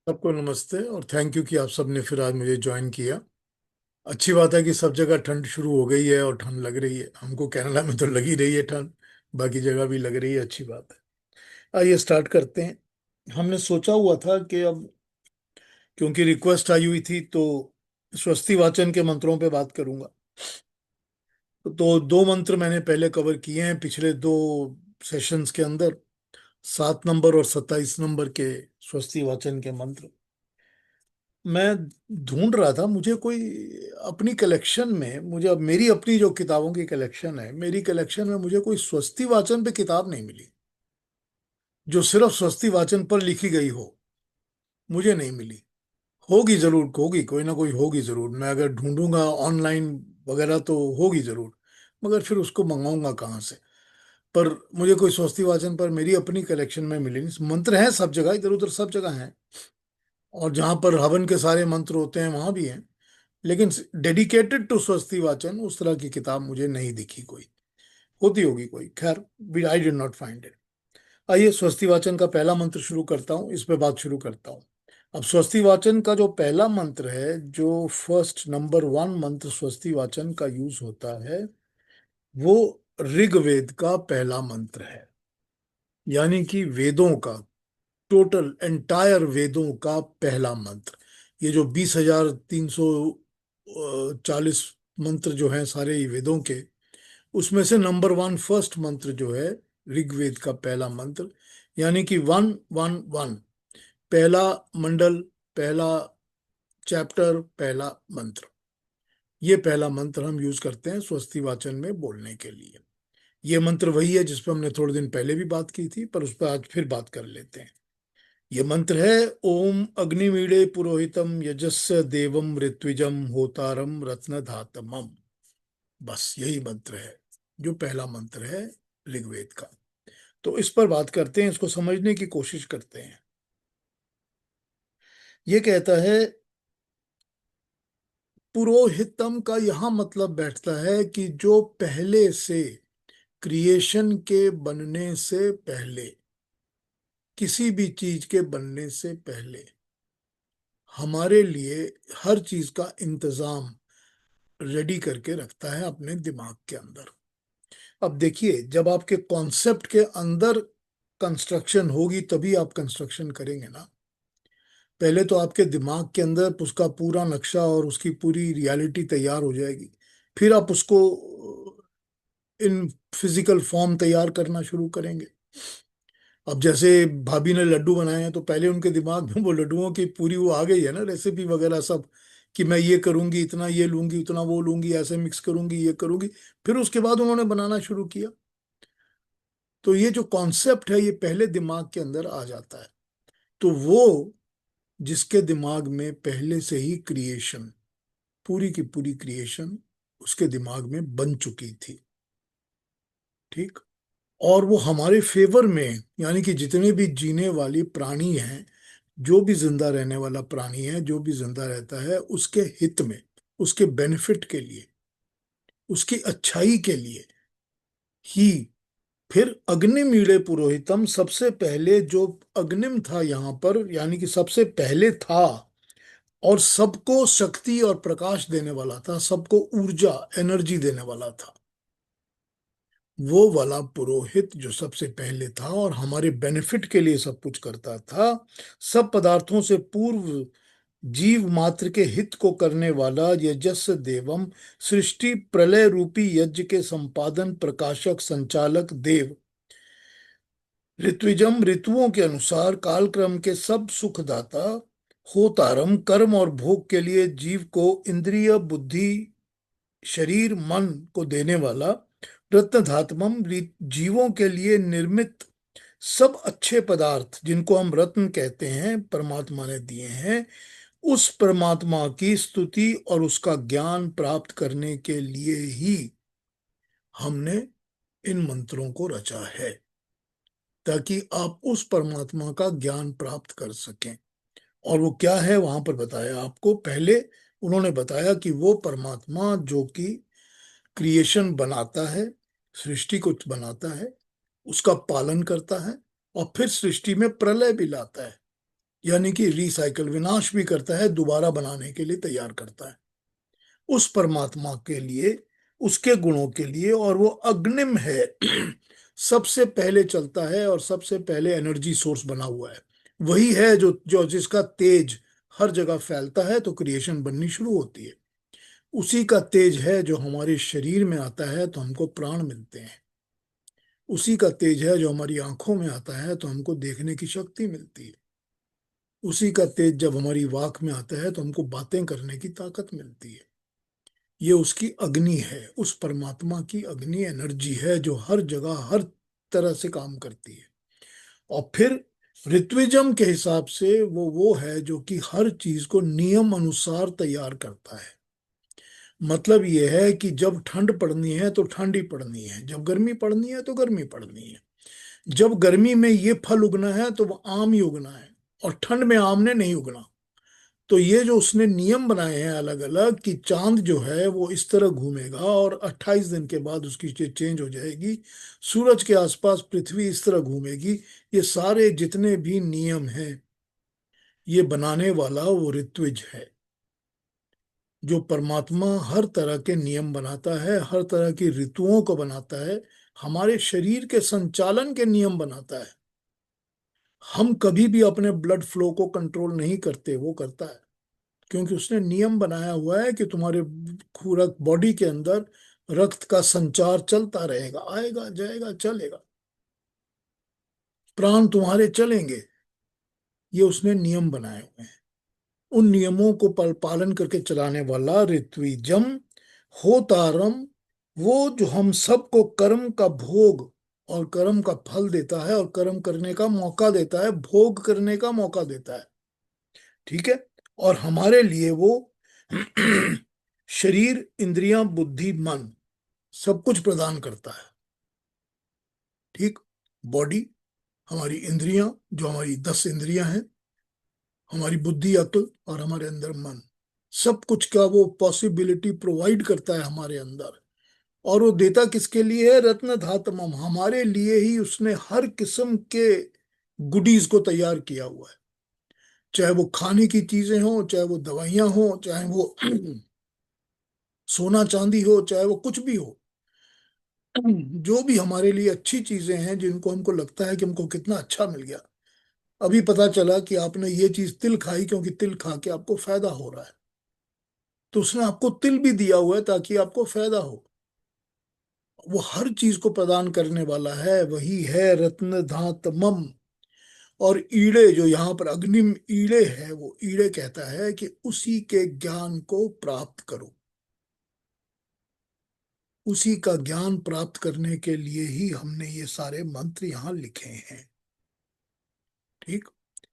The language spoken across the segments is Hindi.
सबको नमस्ते और थैंक यू कि आप सबने फिर आज मुझे ज्वाइन किया। अच्छी बात है कि सब जगह ठंड शुरू हो गई है और ठंड लग रही है। हमको कनाडा में तो लगी रही है ठंड, बाकी जगह भी लग रही है। अच्छी बात है। आइए स्टार्ट करते हैं। हमने सोचा हुआ था कि अब क्योंकि रिक्वेस्ट आई हुई थी तो स्वस्ति वाचन के मंत्रों पे बात करूंगा। तो दो मंत्र मैंने पहले कवर किए हैं पिछले दो सेशंस के अंदर, 7 नंबर और 27 नंबर के स्वस्ति वाचन के मंत्र। मैं ढूंढ रहा था मुझे कोई अपनी कलेक्शन में, मुझे अब मेरी अपनी जो किताबों की कलेक्शन है, मेरी कलेक्शन में मुझे कोई स्वस्ति वाचन पे किताब नहीं मिली जो सिर्फ स्वस्ति वाचन पर लिखी गई हो। मुझे नहीं मिली। होगी जरूर, होगी, कोई ना कोई होगी जरूर। मैं अगर ढूंढूंगा ऑनलाइन वगैरह तो होगी जरूर, मगर फिर उसको मंगाऊंगा कहाँ से। पर मुझे कोई स्वस्ति वाचन पर मेरी अपनी कलेक्शन में मिली नहीं। मंत्र हैं सब जगह, इधर उधर सब जगह हैं, और जहां पर हवन के सारे मंत्र होते हैं वहां भी हैं, लेकिन डेडिकेटेड टू स्वस्ति वाचन उस तरह की किताब मुझे नहीं दिखी कोई। होती होगी कोई, खैर आई डिड नॉट फाइंड इट। आइए स्वस्ति वाचन का पहला मंत्र शुरू करता हूँ, इस पे बात शुरू करता हूँ। अब स्वस्ति वाचन का जो पहला मंत्र है, जो फर्स्ट नंबर 1 मंत्र स्वस्ति वाचन का यूज होता है, वो ऋग्वेद का पहला मंत्र है। यानी कि वेदों का, टोटल एंटायर वेदों का पहला मंत्र। ये जो 20,340 मंत्र जो हैं सारे ही वेदों के, उसमें से नंबर 1 फर्स्ट मंत्र जो है ऋग्वेद का पहला मंत्र। यानी कि 111, पहला मंडल, पहला चैप्टर, पहला मंत्र। ये पहला मंत्र हम यूज करते हैं स्वस्ति वाचन में बोलने के लिए। ये मंत्र वही है जिस पर हमने थोड़े दिन पहले भी बात की थी, पर उस पर आज फिर बात कर लेते हैं। ये मंत्र है, ओम अग्निमीड़े पुरोहितम यजस्य देवम ऋत्विजम होतारम रत्न धातमम। बस यही मंत्र है जो पहला मंत्र है ऋग्वेद का। तो इस पर बात करते हैं, इसको समझने की कोशिश करते हैं। ये कहता है, पुरोहितम का यहां मतलब बैठता है कि जो पहले से, क्रिएशन के बनने से पहले, किसी भी चीज के बनने से पहले हमारे लिए हर चीज का इंतजाम रेडी करके रखता है अपने दिमाग के अंदर। अब देखिए, जब आपके कॉन्सेप्ट के अंदर कंस्ट्रक्शन होगी तभी आप कंस्ट्रक्शन करेंगे ना। पहले तो आपके दिमाग के अंदर उसका पूरा नक्शा और उसकी पूरी रियलिटी तैयार हो जाएगी, फिर आप उसको इन फिजिकल फॉर्म तैयार करना शुरू करेंगे। अब जैसे भाभी ने लड्डू बनाए हैं तो पहले उनके दिमाग में वो लड्डुओं की पूरी वो आ गई है ना, रेसिपी वगैरह सब, कि मैं ये करूंगी, इतना ये लूंगी, उतना वो लूंगी, ऐसे मिक्स करूंगी, ये करूंगी। फिर उसके बाद उन्होंने बनाना शुरू किया। तो ये जो कॉन्सेप्ट है ये पहले दिमाग के अंदर आ जाता है। तो वो जिसके दिमाग में पहले से ही क्रिएशन, पूरी की पूरी क्रिएशन उसके दिमाग में बन चुकी थी, ठीक, और वो हमारे फेवर में, यानी कि जितने भी जीने वाली प्राणी हैं, जो भी जिंदा रहने वाला प्राणी है, जो भी जिंदा रहता है, उसके हित में, उसके बेनिफिट के लिए, उसकी अच्छाई के लिए ही। फिर अग्निम ईड़े पुरोहितम, सबसे पहले जो अग्निम था यहाँ पर, यानी कि सबसे पहले था और सबको शक्ति और प्रकाश देने वाला था, सबको ऊर्जा, एनर्जी देने वाला था, वो वाला पुरोहित जो सबसे पहले था और हमारे बेनिफिट के लिए सब कुछ करता था। सब पदार्थों से पूर्व जीव मात्र के हित को करने वाला यजस्य देवम, सृष्टि प्रलय रूपी यज्ञ के संपादन, प्रकाशक, संचालक देव, ऋत्विजम, ऋतुओं के अनुसार कालक्रम के सब सुखदाता, होतारम, कर्म और भोग के लिए जीव को इंद्रिय, बुद्धि, शरीर, मन को देने वाला, रत्नधातमम, जीवों के लिए निर्मित सब अच्छे पदार्थ जिनको हम रत्न कहते हैं, परमात्मा ने दिए हैं। उस परमात्मा की स्तुति और उसका ज्ञान प्राप्त करने के लिए ही हमने इन मंत्रों को रचा है, ताकि आप उस परमात्मा का ज्ञान प्राप्त कर सकें। और वो क्या है वहां पर बताया आपको। पहले उन्होंने बताया कि वो परमात्मा जो कि क्रिएशन बनाता है, सृष्टि को बनाता है, उसका पालन करता है, और फिर सृष्टि में प्रलय भी लाता है। यानी कि रिसाइकल, विनाश भी करता है, दोबारा बनाने के लिए तैयार करता है उस परमात्मा के लिए, उसके गुणों के लिए। और वो अग्निम है, सबसे पहले चलता है और सबसे पहले एनर्जी सोर्स बना हुआ है। वही है जो जो जिसका तेज हर जगह फैलता है तो क्रिएशन बननी शुरू होती है। उसी का तेज है जो हमारे शरीर में आता है तो हमको प्राण मिलते हैं। उसी का तेज है जो हमारी आंखों में आता है तो हमको देखने की शक्ति मिलती है। उसी का तेज जब हमारी वाक में आता है तो हमको बातें करने की ताकत मिलती है। ये उसकी अग्नि है, उस परमात्मा की अग्नि एनर्जी है जो हर जगह हर तरह से काम करती है। और फिर ऋत्विजम के हिसाब से वो है जो कि हर चीज को नियम अनुसार तैयार करता है। मतलब ये है कि जब ठंड पड़नी है तो ठंड ही पड़नी है, जब गर्मी पड़नी है तो गर्मी पड़नी है। जब गर्मी में ये फल उगना है तो वो आम ही उगना है, और ठंड में आम ने नहीं उगना। तो ये जो उसने नियम बनाए हैं अलग अलग, कि चांद जो है वो इस तरह घूमेगा और 28 दिन के बाद उसकी चेंज हो जाएगी, सूरज के आसपास पृथ्वी इस तरह घूमेगी, ये सारे जितने भी नियम हैं, ये बनाने वाला वो ऋत्विज है। जो परमात्मा हर तरह के नियम बनाता है, हर तरह की ऋतुओं को बनाता है, हमारे शरीर के संचालन के नियम बनाता है। हम कभी भी अपने ब्लड फ्लो को कंट्रोल नहीं करते, वो करता है। क्योंकि उसने नियम बनाया हुआ है कि तुम्हारे पूरा बॉडी के अंदर रक्त का संचार चलता रहेगा, आएगा जाएगा चलेगा, प्राण तुम्हारे चलेंगे। ये उसने नियम बनाए हुए हैं। उन नियमों को पालन करके चलाने वाला ऋत्विजम होतारम, वो जो हम सबको कर्म का भोग और कर्म का फल देता है, और कर्म करने का मौका देता है, भोग करने का मौका देता है। ठीक है। और हमारे लिए वो शरीर, इंद्रियां, बुद्धि, मन, सब कुछ प्रदान करता है। ठीक। बॉडी, हमारी इंद्रियां, जो हमारी 10 इंद्रियां हैं, हमारी बुद्धि, अक्ल, और हमारे अंदर मन, सब कुछ का वो पॉसिबिलिटी प्रोवाइड करता है हमारे अंदर। और वो देता किसके लिए है? रत्न धातमम, हमारे लिए ही उसने हर किस्म के गुडीज को तैयार किया हुआ है। चाहे वो खाने की चीजें हो, चाहे वो दवाइयां हो, चाहे वो सोना चांदी हो, चाहे वो कुछ भी हो, जो भी हमारे लिए अच्छी चीजें हैं जिनको हमको लगता है कि हमको कितना अच्छा मिल गया। अभी पता चला कि आपने ये चीज तिल खाई, क्योंकि तिल खा के आपको फायदा हो रहा है, तो उसने आपको तिल भी दिया हुआ है ताकि आपको फायदा हो। वो हर चीज को प्रदान करने वाला है, वही है रत्न धात मम। और ईड़े, जो यहाँ पर अग्निम ईड़े है, वो ईड़े कहता है कि उसी के ज्ञान को प्राप्त करो। उसी का ज्ञान प्राप्त करने के लिए ही हमने ये सारे मंत्र यहाँ लिखे हैं। ठीक।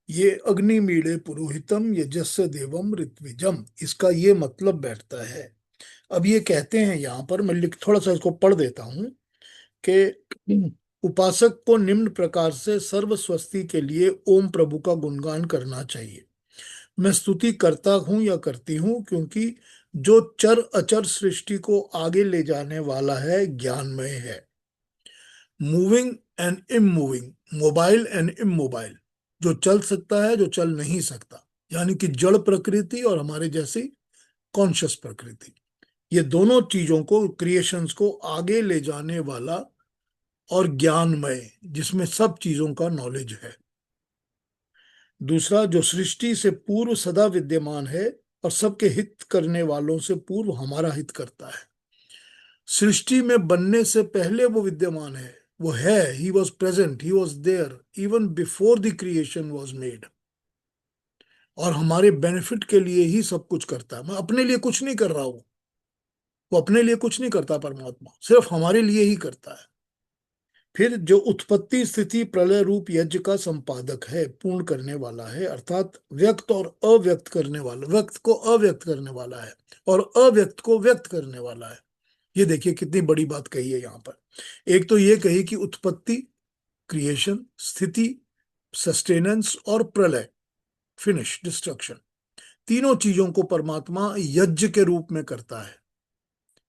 ये अग्निमीड़े पुरोहितम यजस्य देवम ऋत्विजम, इसका ये मतलब बैठता है। अब ये कहते हैं यहाँ पर, मैं लिख थोड़ा सा इसको पढ़ देता हूँ कि उपासक को निम्न प्रकार से सर्व स्वस्ति के लिए ओम प्रभु का गुणगान करना चाहिए। मैं स्तुति करता हूँ या करती हूँ, क्योंकि जो चर अचर सृष्टि को आगे ले जाने वाला है ज्ञानमय है। Moving and immoving, mobile and immobile, जो चल सकता है, जो चल नहीं सकता, यानी कि जड़ प्रकृति और हमारे जैसी कॉन्शियस प्रकृति, ये दोनों चीजों को, क्रिएशंस को आगे ले जाने वाला और ज्ञानमय, जिसमें सब चीजों का नॉलेज है। दूसरा, जो सृष्टि से पूर्व सदा विद्यमान है और सबके हित करने वालों से पूर्व हमारा हित करता है। सृष्टि में बनने से पहले वो विद्यमान है, वो है, he was present, he was there even before the creation was made. और हमारे बेनिफिट के लिए ही सब कुछ करता है। मैं अपने लिए कुछ नहीं कर रहा हूं, वो अपने लिए कुछ नहीं करता, परमात्मा सिर्फ हमारे लिए ही करता है। फिर जो उत्पत्ति स्थिति प्रलय रूप यज्ञ का संपादक है, पूर्ण करने वाला है, अर्थात व्यक्त और अव्यक्त करने वाला, व्यक्त को अव्यक्त करने वाला है, और अव्यक्त को व्यक्त करने वाला है। ये देखिए कितनी बड़ी बात कही है यहाँ पर। एक तो ये कही कि उत्पत्ति, क्रिएशन, स्थिति, सस्टेनेंस, और प्रलय, फिनिश, डिस्ट्रक्शन, तीनों चीजों को परमात्मा यज्ञ के रूप में करता है।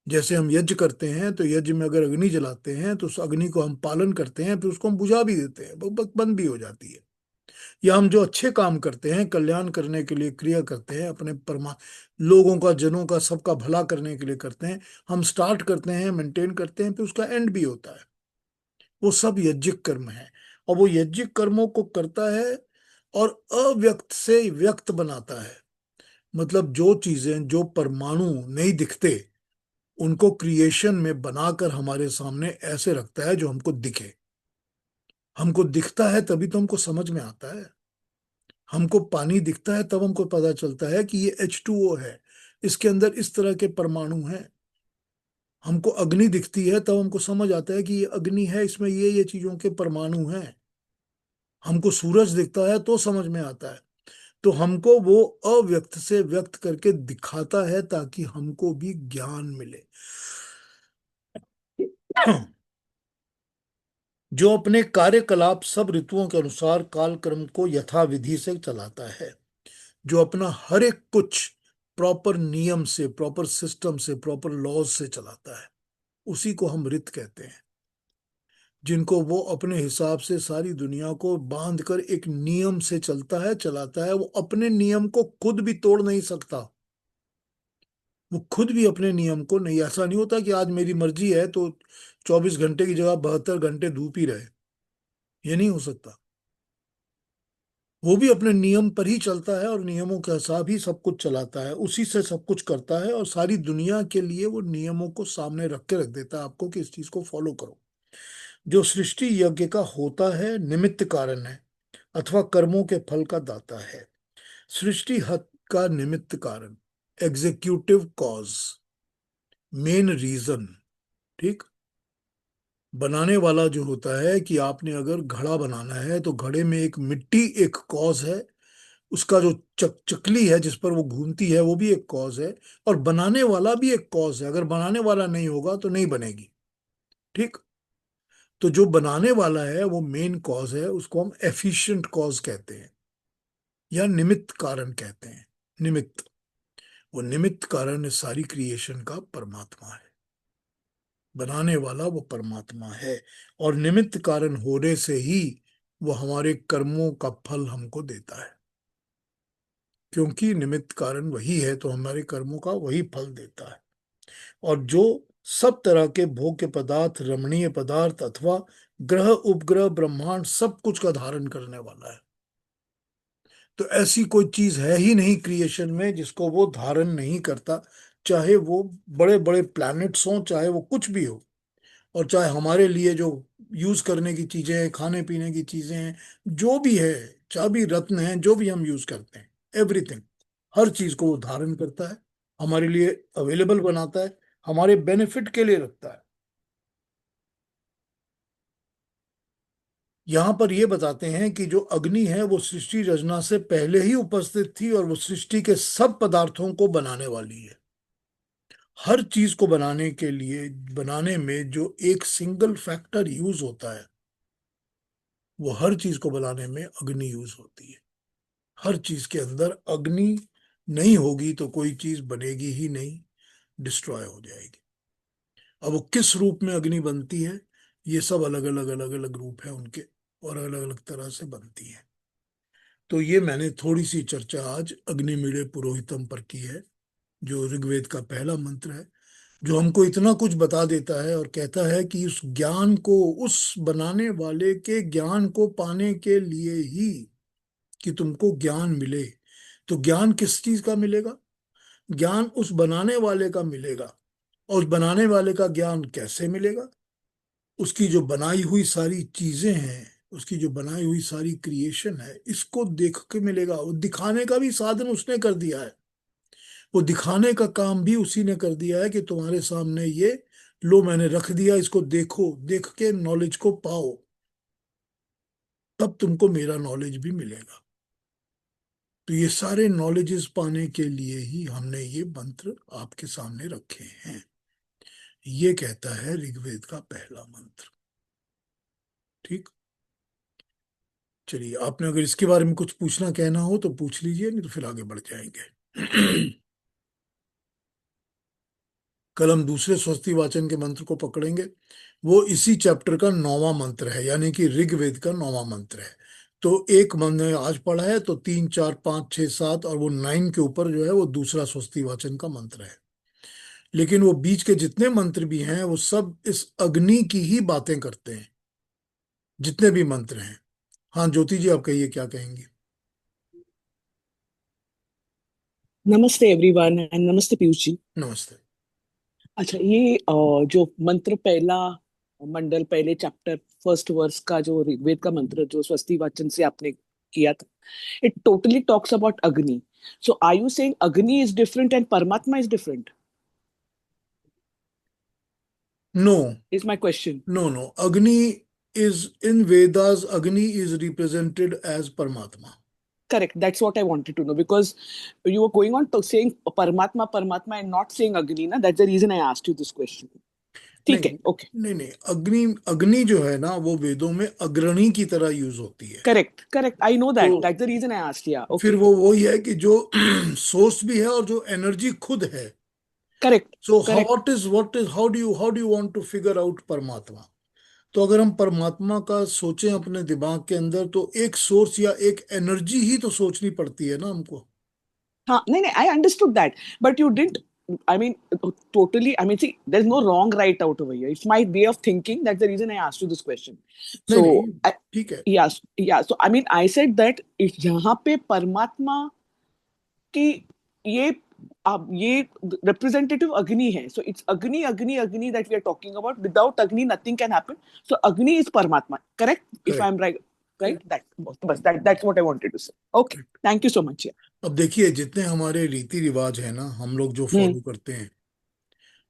जैसे हम यज्ञ करते हैं तो यज्ञ में अगर अग्नि जलाते हैं तो उस अग्नि को हम पालन करते हैं, फिर उसको हम बुझा भी देते हैं, बंद भी हो जाती है। या हम जो अच्छे काम करते हैं, कल्याण करने के लिए क्रिया करते हैं, अपने लोगों का, जनों का, सबका भला करने के लिए करते हैं, हम स्टार्ट करते हैं, मेंटेन करते हैं, फिर उसका एंड भी होता है। वो सब यज्ञिक कर्म है। और वो यज्ञिक कर्मों को करता है और अव्यक्त से व्यक्त बनाता है। मतलब जो चीजें, जो परमाणु नहीं दिखते, उनको क्रिएशन में बनाकर हमारे सामने ऐसे रखता है जो हमको दिखे। हमको दिखता है तभी तो हमको समझ में आता है। हमको पानी दिखता है तब हमको पता चलता है कि ये H2O है, इसके अंदर इस तरह के परमाणु हैं। हमको अग्नि दिखती है तब हमको समझ आता है कि ये अग्नि है, इसमें ये चीजों के परमाणु हैं। हमको सूरज दिखता है तो समझ में आता है। तो हमको वो अव्यक्त से व्यक्त करके दिखाता है ताकि हमको भी ज्ञान मिले। जो अपने कार्यकलाप सब ऋतुओं के अनुसार कालक्रम को यथाविधि से चलाता है, जो अपना हर एक कुछ प्रॉपर नियम से, प्रॉपर सिस्टम से, प्रॉपर लॉज से चलाता है, उसी को हम ऋत कहते हैं। जिनको वो अपने हिसाब से सारी दुनिया को बांध कर एक नियम से चलता है, चलाता है। वो अपने नियम को खुद भी तोड़ नहीं सकता। वो खुद भी अपने नियम को नहीं, ऐसा नहीं होता कि आज मेरी मर्जी है तो 24 घंटे की जगह 72 घंटे धूप ही रहे। ये नहीं हो सकता। वो भी अपने नियम पर ही चलता है और नियमों के हिसाब ही सब कुछ चलाता है, उसी से सब कुछ करता है। और सारी दुनिया के लिए वो नियमों को सामने रख के रख देता है आपको कि इस चीज को फॉलो करो। जो सृष्टि यज्ञ का होता है, निमित्त कारण है अथवा कर्मों के फल का दाता है। सृष्टि हत का निमित्त कारण, एग्जीक्यूटिव कॉज, मेन रीजन। ठीक। बनाने वाला जो होता है कि आपने अगर घड़ा बनाना है तो घड़े में एक मिट्टी एक कॉज है, उसका जो चकली है जिस पर वो घूमती है वो भी एक कॉज है, और बनाने वाला भी एक कॉज है। अगर बनाने वाला नहीं होगा तो नहीं बनेगी। ठीक। तो जो बनाने वाला है वो मेन कॉज है, उसको हम एफिशिएंट कॉज कहते हैं या निमित्त कारण कहते हैं। निमित्त, वो निमित्त कारण इस सारी क्रिएशन का परमात्मा है। बनाने वाला वो परमात्मा है। और निमित्त कारण होने से ही वो हमारे कर्मों का फल हमको देता है। क्योंकि निमित्त कारण वही है तो हमारे कर्मों का वही फल देता है। और जो सब तरह के भोग्य पदार्थ, रमणीय पदार्थ अथवा ग्रह उपग्रह ब्रह्मांड सब कुछ का धारण करने वाला है। तो ऐसी कोई चीज है ही नहीं क्रिएशन में जिसको वो धारण नहीं करता। चाहे वो बड़े बड़े प्लैनेट्स हों, चाहे वो कुछ भी हो, और चाहे हमारे लिए जो यूज करने की चीजें हैं, खाने पीने की चीजें हैं, जो भी है, चाबी रत्न है, जो भी हम यूज करते हैं, एवरीथिंग, हर चीज को वो धारण करता है, हमारे लिए अवेलेबल बनाता है, हमारे बेनिफिट के लिए रखता है। यहाँ पर ये बताते हैं कि जो अग्नि है वो सृष्टि रचना से पहले ही उपस्थित थी और वो सृष्टि के सब पदार्थों को बनाने वाली है। हर चीज को बनाने के लिए, बनाने में जो एक सिंगल फैक्टर यूज होता है, वो हर चीज को बनाने में अग्नि यूज होती है। हर चीज के अंदर अग्नि नहीं होगी तो कोई चीज बनेगी ही नहीं, डिस्ट्रॉय हो जाएगी। अब वो किस रूप में अग्नि बनती है, ये सब अलग अलग अलग अलग रूप है उनके, और अलग अलग तरह से बनती है। तो ये मैंने थोड़ी सी चर्चा आज अग्निमीळे पुरोहितम पर की है, जो ऋग्वेद का पहला मंत्र है, जो हमको इतना कुछ बता देता है और कहता है कि उस ज्ञान को, उस बनाने वाले के ज्ञान को पाने के लिए ही, कि तुमको ज्ञान मिले। तो ज्ञान किस चीज का मिलेगा? ज्ञान उस बनाने वाले का मिलेगा। और उस बनाने वाले का ज्ञान कैसे मिलेगा? उसकी जो बनाई हुई सारी चीजें हैं, उसकी जो बनाई हुई सारी क्रिएशन है, इसको देख के मिलेगा। वो दिखाने का भी साधन उसने कर दिया है। वो दिखाने का काम भी उसी ने कर दिया है कि तुम्हारे सामने ये लो, मैंने रख दिया, इसको देखो, देख के नॉलेज को पाओ, तब तुमको मेरा नॉलेज भी मिलेगा। तो ये सारे नॉलेजेस पाने के लिए ही हमने ये मंत्र आपके सामने रखे हैं। ये कहता है ऋग्वेद का पहला मंत्र। ठीक। चलिए, आपने अगर इसके बारे में कुछ पूछना कहना हो तो पूछ लीजिए, नहीं तो फिर आगे बढ़ जाएंगे। कल हम दूसरे स्वस्ति वाचन के मंत्र को पकड़ेंगे। वो इसी चैप्टर का 9वां मंत्र है, यानी कि ऋग्वेद का 9वां मंत्र है। तो एक मैंने आज पढ़ा है, तो 3 4 5 6 7 और वो 9 के ऊपर जो है वो दूसरा स्वस्ति वाचन का मंत्र है। लेकिन वो बीच के जितने मंत्र भी हैं वो सब इस अग्नि की ही बातें करते हैं, जितने भी मंत्र हैं। हाँ ज्योति जी, आप कहिए क्या कहेंगी। नमस्ते एवरीवन एंड नमस्ते पीयूष जी। नमस्ते। अच्छा, ये जो मंत्र पहला मंडल पहले चैप्टर फर्स्ट वर्स का जो ऋग्वेद का मंत्र जो स्वस्ति वाचन से आपने किया था, it totally talks about Agni. So are you saying Agni is different and Paramatma is different? No, is my question. No, Agni is in Vedas, Agni is represented as Paramatma. Correct, that's what I wanted to know because you were going on to saying Paramatma, Paramatma and not saying Agni. Na? That's the reason I asked you this question. ठीक है, नहीं ओके. नहीं नहीं, अग्नि, अग्नि जो है ना वो वेदों में अग्रणी की तरह यूज होती है। करेक्ट करेक्ट, आई नो तो that, that's the reason I asked. या फिर ओके. वो वही है कि जो सोर्स भी है और जो एनर्जी खुद है। Correct so how correct. What is how do you want to figure out Paramatma. तो अगर हम परमात्मा का सोचें अपने दिमाग के अंदर, तो एक सोर्स या एक एनर्जी ही तो सोचनी पड़ती है ना हमको। हाँ, नहीं नहीं, I understood that, but you didn't. I mean, totally. I mean, see, there's no wrong right out over here. It's my way of thinking. That's the reason I asked you this question. नहीं So, नहीं, I, ठीक है। yeah, yeah. So, I mean, I said that यहाँ पे परमात्मा की ये अब ये representative अग्नि है. So, it's अग्नि अग्नि अग्नि that we are talking about. Without अग्नि, nothing can happen. So, अग्नि is परमात्मा. Correct? If correct. I'm right, right? That's what I wanted to say. Okay. Thank you so much. Yeah. अब देखिए, जितने हमारे रीति रिवाज है ना, हम लोग जो Hmm. फॉलो करते हैं,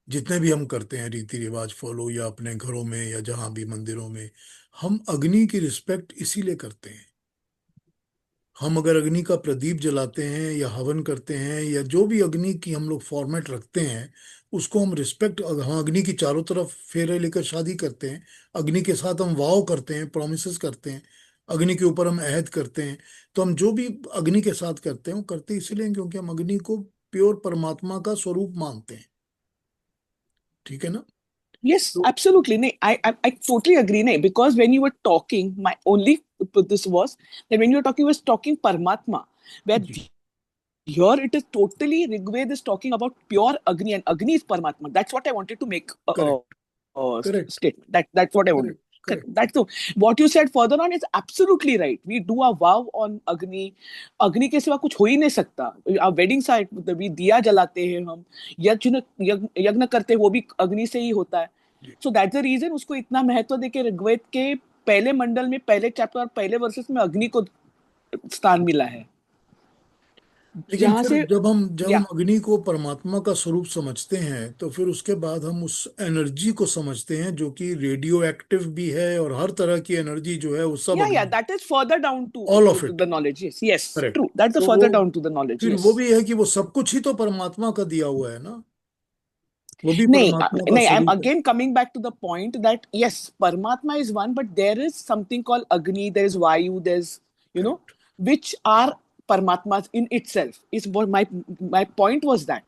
जितने भी हम करते हैं रीति रिवाज फॉलो, या अपने घरों में या जहां भी मंदिरों में, हम अग्नि की रिस्पेक्ट इसीलिए करते हैं। हम अगर अग्नि का प्रदीप जलाते हैं या हवन करते हैं या जो भी अग्नि की हम लोग फॉर्मेट रखते हैं, उसको हम रिस्पेक्ट, हम अग्नि की चारों तरफ फेरे लेकर शादी करते हैं, अग्नि के साथ हम वाव करते हैं, प्रोमिसेस करते हैं, अग्नि के ऊपर हम अहद करते हैं। तो हम जो भी अग्नि के साथ करते हैं वो करते इसलिए हैं क्योंकि हम अग्नि को प्योर परमात्मा का स्वरूप मानते हैं। ठीक है ना। Yes, तो absolutely. No, I totally agree. No, because when you were talking, my only put this was that when you were talking was talking Paramatma, where ji, here it is totally Rigved is talking about pure Agni and Agni is Paramatma. That's what I wanted to make correct correct statement. That's what I wanted. Correct correct. That's the what you said further on is absolutely right. We do a vow on Agni. अग्नि के सिवा कुछ हो ही नहीं सकता. वेडिंग साइट भी दिया जलाते हैं हम, यज्ञ यज्ञ करते हैं वो भी अग्नि से ही होता है. सो दैट्स द रीजन उसको इतना महत्व देके ऋग्वेद के पहले मंडल में पहले चैप्टर और पहले वर्सेस में अग्नि को स्थान मिला है. लेकिन यहाँ फिर से. जब हम या. अग्नि को परमात्मा का स्वरूप समझते हैं, तो फिर उसके बाद हम उस एनर्जी को समझते हैं जो कि रेडियो एक्टिव भी है, और हर तरह की एनर्जी जो है वो सब Yeah, अग्नि yeah, है। that is further down all to of it. the knowledge. Yes, yes, correct. true. That's the तो वो further down to the knowledge. फिर वो Yes. भी है कि वो सब कुछ ही तो परमात्मा का दिया हुआ है ना, वो भी नहीं, परमात्मा का नहीं, I'm स्वरूप है। again coming back to the point that yes, Paramatma is one, but there is something called Agni, there is Vayu, there's, you know, correct. which are Paramatmas in itself. Is what my point was that.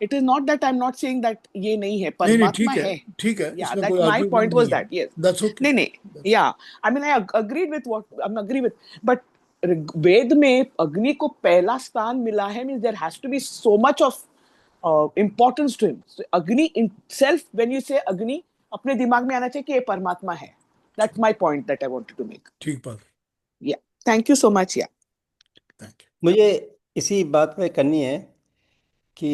It is not that I'm not saying that ये नहीं है, नहीं नहीं, परमात्मा है. ठीक है, Yeah, इसमें that कोई my आर्ग्यूमेंट point was नहीं है। that. Yes. That's okay. नहीं नहीं. Yeah, I mean I agreed with what I'm agree with, but वेद में अग्नि को पहला स्थान मिला है means there has to be so much of importance to him. So, अग्नि itself, when you say अग्नि, अपने दिमाग में आना चाहिए कि ये परमात्मा है. That's my point that I wanted to make. ठीक बात। Yeah. Thank you so much. Yeah. Thank मुझे इसी बात पे करनी है कि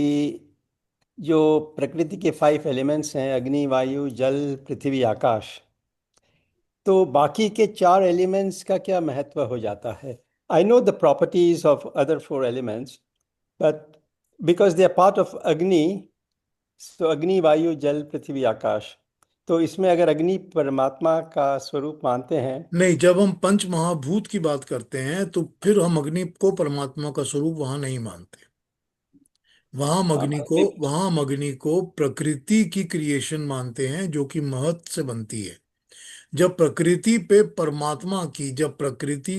जो प्रकृति के 5 एलिमेंट्स हैं, अग्नि, वायु, जल, पृथ्वी, आकाश, तो बाकी के 4 एलिमेंट्स का क्या महत्व हो जाता है? I know the properties of other 4 elements, but because they are part of Agni, so अग्नि, वायु, जल, पृथ्वी, आकाश, तो इसमें अगर अग्नि परमात्मा का स्वरूप मानते हैं। नहीं, जब हम पंच महाभूत की बात करते हैं तो फिर हम अग्नि को परमात्मा का स्वरूप वहां नहीं मानते। वहां हम अग्नि को प्रकृति की क्रिएशन मानते हैं जो कि महत से बनती है। जब प्रकृति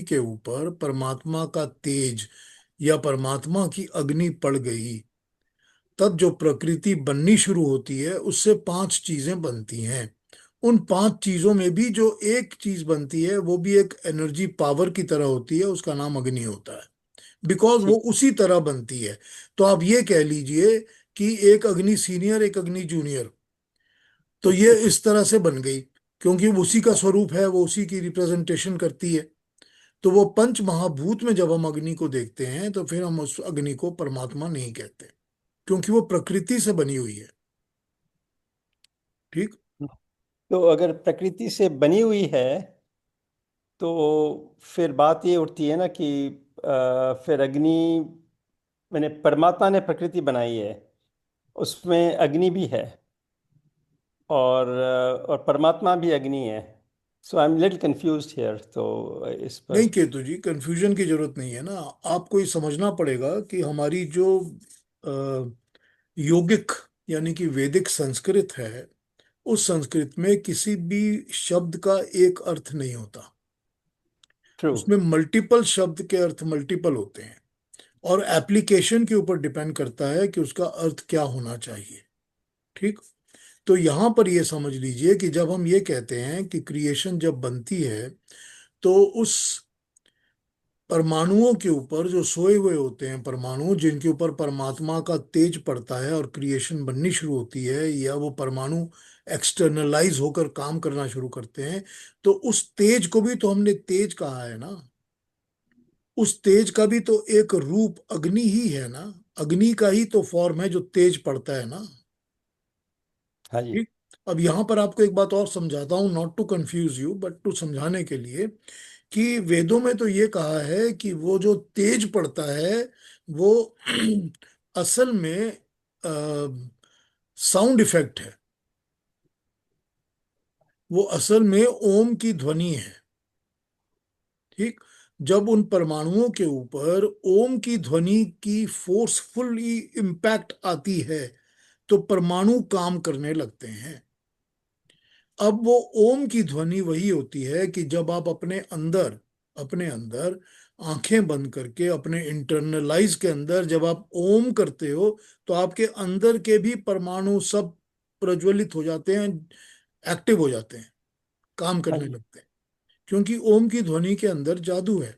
के ऊपर परमात्मा का तेज या परमात्मा की अग्नि पड़ गई, तब जो प्रकृति बननी शुरू होती है उससे 5 चीजें बनती हैं। उन 5 चीजों में भी जो एक चीज बनती है वो भी एक एनर्जी पावर की तरह होती है, उसका नाम अग्नि होता है, बिकॉज वो ठीक। उसी तरह बनती है। तो आप ये कह लीजिए कि एक अग्नि सीनियर एक अग्नि जूनियर, तो ये इस तरह से बन गई, क्योंकि वो उसी का स्वरूप है, वो उसी की रिप्रेजेंटेशन करती है। तो वो पंच महाभूत में जब हम अग्नि को देखते हैं तो फिर हम उस अग्नि को परमात्मा नहीं कहते, क्योंकि वो प्रकृति से बनी हुई है। ठीक। तो अगर प्रकृति से बनी हुई है तो फिर बात ये उठती है ना कि फिर अग्नि, मैंने परमात्मा ने प्रकृति बनाई है, उसमें अग्नि भी है, और परमात्मा भी अग्नि है। So I am little confused here, तो इस नहीं पर। केतु जी, कंफ्यूजन की जरूरत नहीं है ना। आपको ये समझना पड़ेगा कि हमारी जो अ, योगिक यानी कि वैदिक संस्कृत है, उस संस्कृत में किसी भी शब्द का एक अर्थ नहीं होता। ट्रू। उसमें मल्टीपल शब्द के अर्थ मल्टीपल होते हैं, और एप्लीकेशन के ऊपर डिपेंड करता है कि उसका अर्थ क्या होना चाहिए। ठीक। तो यहां पर ये समझ लीजिए कि जब हम ये कहते हैं कि क्रिएशन जब बनती है, तो उस परमाणुओं के ऊपर जो सोए हुए होते हैं, परमाणु जिनके ऊपर परमात्मा का तेज पड़ता है और क्रिएशन बननी शुरू होती है, या वो परमाणु एक्सटर्नलाइज होकर काम करना शुरू करते हैं, तो उस तेज को भी तो हमने तेज कहा है ना। उस तेज का भी तो एक रूप अग्नि ही है ना। अग्नि का ही तो फॉर्म है जो तेज पड़ता है ना। हाँ जी। ठीक। अब यहां पर आपको एक बात और समझाता हूं, not to confuse you but to समझाने के लिए, कि वेदों में तो ये कहा है कि वो जो तेज पड़ता है वो असल में साउंड इफेक्ट है। वो असल में ओम की ध्वनि है। ठीक। जब उन परमाणुओं के ऊपर ओम की ध्वनि की फोर्सफुली इम्पैक्ट आती है तो परमाणु काम करने लगते हैं। अब वो ओम की ध्वनि वही होती है कि जब आप अपने अंदर आंखें बंद करके अपने इंटरनलाइज के अंदर जब आप ओम करते हो, तो आपके अंदर के भी परमाणु सब प्रज्वलित हो जाते हैं, एक्टिव हो जाते हैं, काम हाँ करने जी। लगते हैं, क्योंकि ओम की ध्वनि के अंदर जादू है।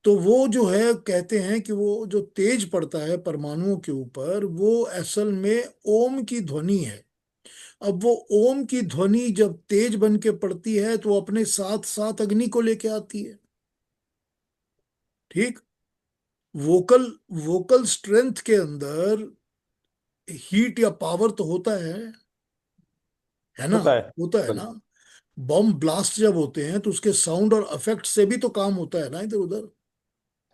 तो वो जो है, कहते हैं कि वो जो तेज पड़ता है परमाणुओं के ऊपर, वो असल में ओम की ध्वनि है। अब वो ओम की ध्वनि जब तेज बन के पड़ती है तो वो अपने साथ साथ अग्नि को लेके आती है। ठीक। वोकल वोकल स्ट्रेंथ के अंदर हीट या पावर तो है ना। होता है होता है बिल्कुल। ना। बम ब्लास्ट जब होते हैं तो उसके साउंड और इफेक्ट से भी तो काम होता है ना इधर उधर।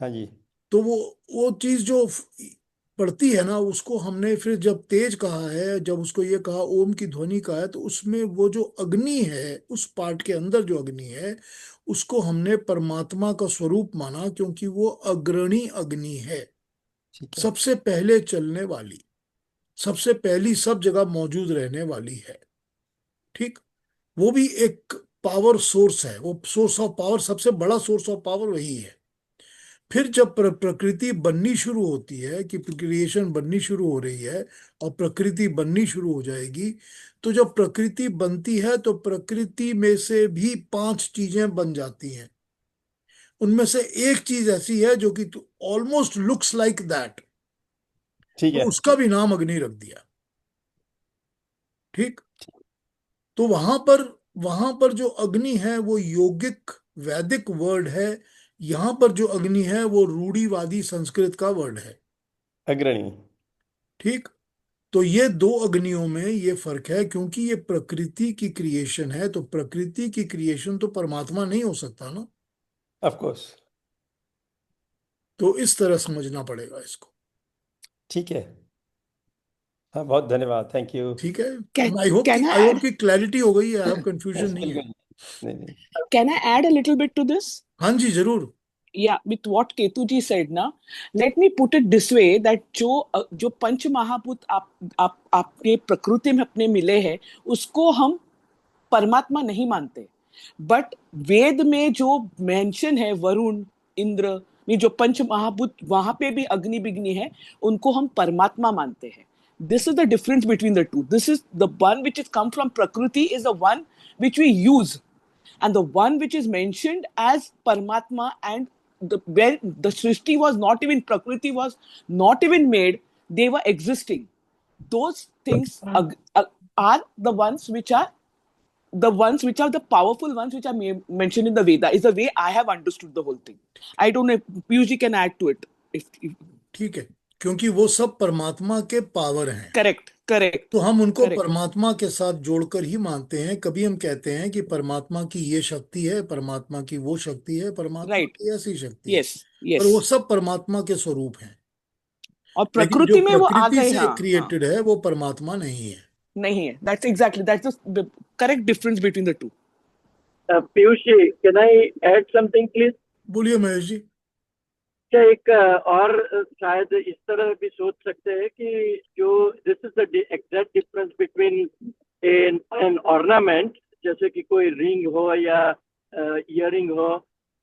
हाँ जी। तो वो चीज जो पड़ती है ना, उसको हमने फिर जब तेज कहा है, जब उसको ये कहा ओम की ध्वनि का है, तो उसमें वो जो अग्नि है, उस पार्ट के अंदर जो अग्नि है, उसको हमने परमात्मा का स्वरूप माना, क्योंकि वो अग्रणी अग्नि है, ठीक है। सबसे पहले चलने वाली, सबसे पहली सब जगह मौजूद रहने वाली है। ठीक। वो भी एक पावर सोर्स है, वो सोर्स ऑफ पावर, सबसे बड़ा सोर्स ऑफ पावर वही है। फिर जब प्रकृति बननी शुरू होती है, कि क्रिएशन बननी शुरू हो रही है और प्रकृति बननी शुरू हो जाएगी, तो जब प्रकृति बनती है तो प्रकृति में से भी 5 चीजें बन जाती हैं। उनमें से एक चीज ऐसी है जो कि ऑलमोस्ट लुक्स लाइक दैट, ठीक तो है। उसका भी नाम अग्नि रख दिया। ठीक। तो वहां पर जो अग्नि है वो योगिक वैदिक वर्ड है। यहां पर जो अग्नि है वो रूढ़िवादी संस्कृत का वर्ड है। अग्रणी। ठीक। तो ये दो अग्नियों में ये फर्क है, क्योंकि ये प्रकृति की क्रिएशन है, तो प्रकृति की क्रिएशन तो परमात्मा नहीं हो सकता ना। Of course. तो इस तरह समझना पड़ेगा इसको। ठीक है। हाँ, बहुत धन्यवाद, थैंक यू। ठीक है। Can आई होप can कि I आई होप add कि क्लैरिटी हो गई है, अब कंफ्यूजन यस, नहीं है। बिल्कुल। नहीं नहीं। can I add a little bit to this? हाँ जी जरूर। Yeah, with what Ketuji said ना, let me put it this way that जो पंच महाभूत आप आपके प्रकृति में अपने मिले हैं, उसको हम परमात्मा नहीं मानते। बट वेद में जो मेंशन है वरुण, इंद्र, ये जो पंच महाभूत वहां पे भी अग्नि बिग्नि है, उनको हम परमात्मा मानते हैं। This is the difference between the two. This is the one which is come from Prakriti is the one which we use, and the one which is mentioned as Paramatma, and the where the Srishti was not even, Prakriti was not even made, they were existing. Those things are the ones which are the powerful ones which are mentioned in the Veda, is the way I have understood the whole thing. I don't know if Piyush can add to it. If ठीक है, क्योंकि वो सब परमात्मा के पावर हैं, correct, correct, तो हम उनको correct. परमात्मा के साथ जोड़कर ही मानते हैं। कभी हम कहते हैं कि परमात्मा की ये शक्ति है, परमात्मा की वो शक्ति है, परमात्मा Right. की ऐसी शक्ति है, Yes, पर वो yes. सब परमात्मा के स्वरूप हैं। और लेकिन जो प्रकृति में वो आ प्रकृति गए, से हाँ हाँ, क्रिएटेड है वो परमात्मा नहीं है। नहीं है. That's the correct difference between the two. Piyush ji, can I add something please? बोलिए महेश जी। क्या एक और शायद इस तरह भी सोच सकते हैं कि जो this is the exact difference between N ornament, जैसे कि कोई रिंग हो या इयरिंग हो,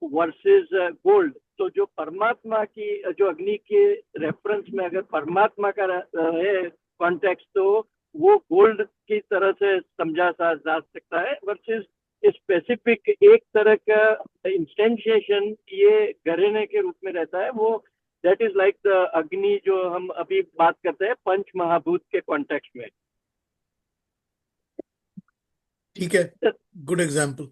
वर्सेस गोल्ड। तो जो परमात्मा की, जो अग्नि के रेफरेंस में अगर परमात्मा का है कॉन्टेक्स्ट, तो वो गोल्ड की तरह से समझा जा सकता है, वर्सेस स्पेसिफिक एक तरह का इंस्टेंशिएशन ये घरेने के रूप में रहता है। वो दैट इज लाइक द अग्नि जो हम अभी बात करते हैं पंच महाभूत के कॉन्टेक्स्ट में। ठीक है, गुड एग्जाम्पल,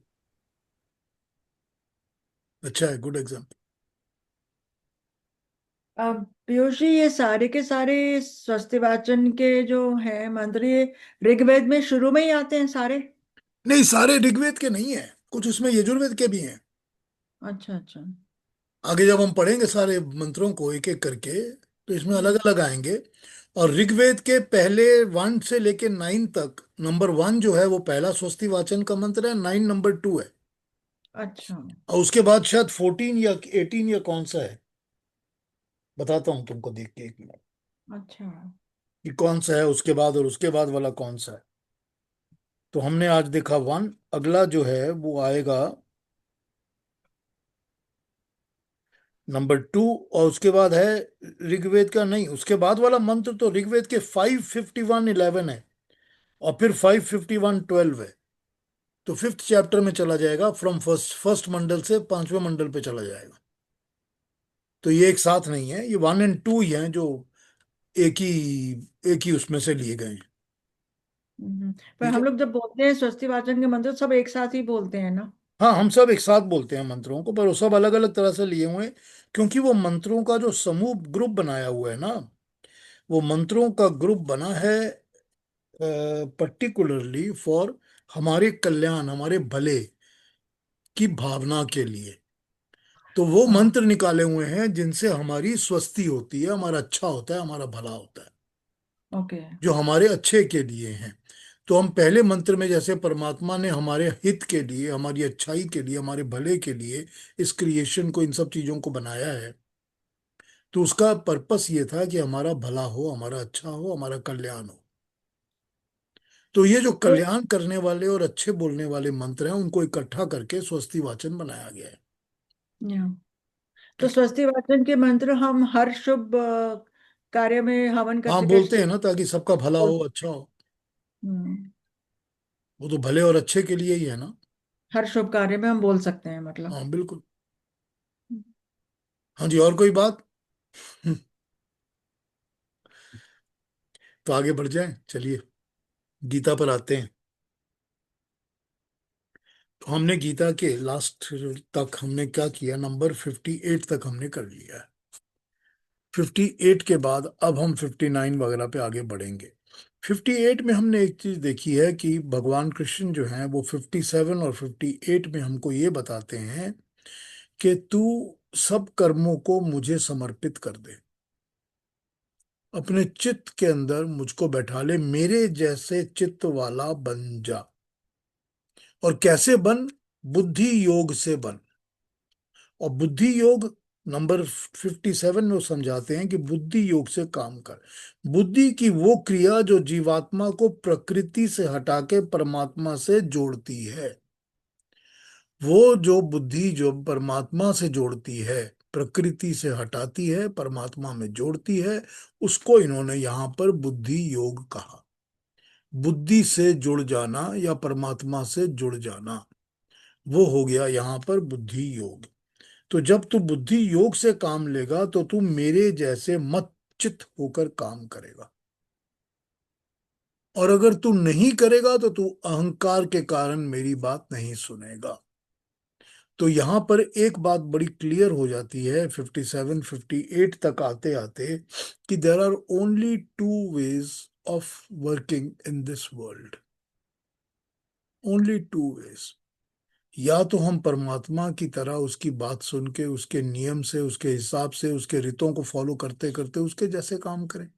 अच्छा है, गुड एग्जाम्पल। अब पीयूष जी, ये सारे के सारे स्वस्तिवाचन के जो है मंत्र, ये ऋग्वेद में शुरू में ही आते हैं सारे? नहीं, सारे ऋग्वेद के नहीं है, कुछ उसमें यजुर्वेद के भी हैं। अच्छा अच्छा। आगे जब हम पढ़ेंगे सारे मंत्रों को एक एक करके, तो इसमें अलग अलग आएंगे। और ऋग्वेद के पहले 1 से लेके 9 तक, नंबर 1 जो है वो पहला स्वस्ति वाचन का मंत्र है, 9 नंबर 2 है। अच्छा और उसके बाद शायद 14 या 18 या कौन सा है, बताता हूँ तुमको देख के एक मिनट अच्छा। कि कौन सा है उसके बाद, और उसके बाद वाला कौन सा है। तो हमने आज देखा 1, अगला जो है वो आएगा नंबर 2, और उसके बाद है ऋग्वेद का, नहीं उसके बाद वाला मंत्र तो ऋग्वेद के 551:11 है, और फिर 551:12 है। तो 5th चैप्टर में चला जाएगा, फ्रॉम फर्स्ट फर्स्ट मंडल से 5वें मंडल पे चला जाएगा। तो ये एक साथ नहीं है, ये 1 और 2 ही हैं जो एक ही उसमें से लिए गए हैं। पर ठीक है, हम लोग जब बोलते हैं स्वस्तिवाचन के मंत्र, सब एक साथ ही बोलते हैं ना? हाँ हम सब एक साथ बोलते हैं मंत्रों को, पर वो सब अलग अलग तरह से लिए हुए हैं, क्योंकि वो मंत्रों का जो समूह ग्रुप बनाया हुआ है ना, वो मंत्रों का ग्रुप बना है पर्टिकुलरली फॉर हमारे कल्याण, हमारे भले की भावना के लिए। तो वो हाँ। मंत्र निकाले हुए हैं जिनसे हमारी स्वस्ति होती है, हमारा अच्छा होता है, हमारा भला होता है, ओके। जो हमारे अच्छे के लिए हैं। तो हम पहले मंत्र में जैसे परमात्मा ने हमारे हित के लिए, हमारी अच्छाई के लिए, हमारे भले के लिए इस क्रिएशन को, इन सब चीजों को बनाया है, तो उसका पर्पस ये था कि हमारा भला हो, हमारा अच्छा हो, हमारा कल्याण हो। तो ये जो तो कल्याण करने वाले और अच्छे बोलने वाले मंत्र हैं, उनको इकट्ठा करके स्वस्ति वाचन बनाया गया है। या, तो स्वस्तिवाचन के मंत्र हम हर शुभ कार्य में हवन हाँ करते बोलते करते हैं ना, ताकि सबका भला हो, अच्छा हो। हम्म, वो तो भले और अच्छे के लिए ही है ना। हर शुभ कार्य में हम बोल सकते हैं मतलब? हाँ बिल्कुल। हाँ जी, और कोई बात? तो आगे बढ़ जाए, चलिए गीता पर आते हैं। तो हमने गीता के लास्ट तक हमने क्या किया, नंबर 58 तक हमने कर लिया है। 58 के बाद अब हम 59 वगैरह पे आगे बढ़ेंगे। 58 में हमने एक चीज देखी है कि भगवान कृष्ण जो हैं वो 57 और 58 में हमको ये बताते हैं कि तू सब कर्मों को मुझे समर्पित कर दे, अपने चित्त के अंदर मुझको बैठा ले, मेरे जैसे चित्त वाला बन जा। और कैसे बन? बुद्धि योग से बन। और बुद्धि योग नंबर 57 में वो समझाते हैं कि बुद्धि योग से काम कर। बुद्धि की वो क्रिया जो जीवात्मा को प्रकृति से हटा के परमात्मा से जोड़ती है, वो जो बुद्धि जो परमात्मा से जोड़ती है, प्रकृति से हटाती है, परमात्मा में जोड़ती है, उसको इन्होंने यहां पर बुद्धि योग कहा। बुद्धि से जुड़ जाना या परमात्मा से जुड़ जाना, वो हो गया यहां पर बुद्धि योग। तो जब तू बुद्धि योग से काम लेगा तो तू मेरे जैसे मत चित होकर काम करेगा, और अगर तू नहीं करेगा तो तू अहंकार के कारण मेरी बात नहीं सुनेगा। तो यहां पर एक बात बड़ी क्लियर हो जाती है 57 58 तक आते आते, कि there are only two ways of working in this world, only two ways. या तो हम परमात्मा की तरह उसकी बात सुन के, उसके नियम से, उसके हिसाब से, उसके रितों को फॉलो करते करते उसके जैसे काम करें,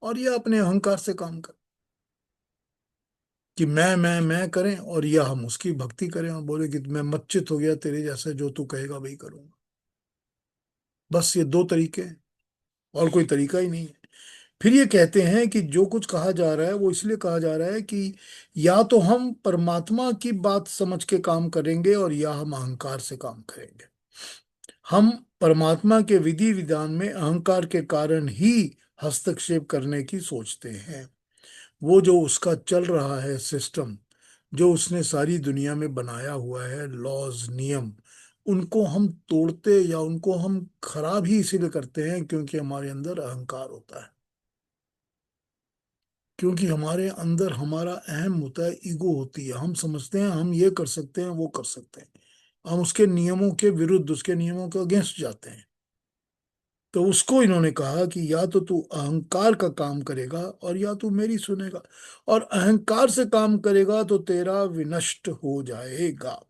और या अपने अहंकार से काम करें कि मैं करें, और या हम उसकी भक्ति करें और बोले कि मैं मच्चित हो गया तेरे जैसे, जो तू कहेगा वही करूंगा। बस ये दो तरीके हैं, और कोई तरीका ही नहीं है। फिर ये कहते हैं कि जो कुछ कहा जा रहा है वो इसलिए कहा जा रहा है कि या तो हम परमात्मा की बात समझ के काम करेंगे, और या हम अहंकार से काम करेंगे। हम परमात्मा के विधि विधान में अहंकार के कारण ही हस्तक्षेप करने की सोचते हैं। वो जो उसका चल रहा है सिस्टम, जो उसने सारी दुनिया में बनाया हुआ है, लॉज नियम, उनको हम तोड़ते या उनको हम खराब ही इसीलिए करते हैं क्योंकि हमारे अंदर अहंकार होता है, क्योंकि हमारे अंदर हमारा अहम होता है, ईगो होती है। हम समझते हैं हम ये कर सकते हैं, वो कर सकते हैं, हम उसके नियमों के विरुद्ध, उसके नियमों के अगेंस्ट जाते हैं। तो उसको इन्होंने कहा कि या तो तू अहंकार का काम करेगा और या तू मेरी सुनेगा, और अहंकार से काम करेगा तो तेरा विनष्ट हो जाएगा।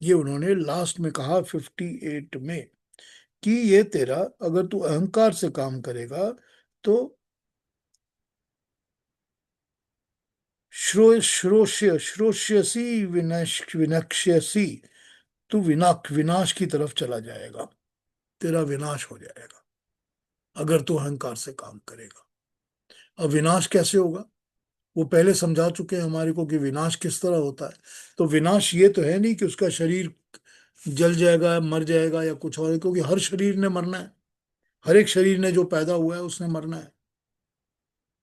ये उन्होंने लास्ट में कहा 58 में, कि ये तेरा, अगर तू अहंकार से काम करेगा तो श्रोष्यसी विनक्ष्यसी, तू विनाश की तरफ चला जाएगा, तेरा विनाश हो जाएगा अगर तू अहंकार से काम करेगा। अब विनाश कैसे होगा, वो पहले समझा चुके हैं हमारे को कि विनाश किस तरह होता है। तो विनाश ये तो है नहीं कि उसका शरीर जल जाएगा, मर जाएगा या कुछ और, क्योंकि हर शरीर ने मरना है, हर एक शरीर ने जो पैदा हुआ है उसने मरना है।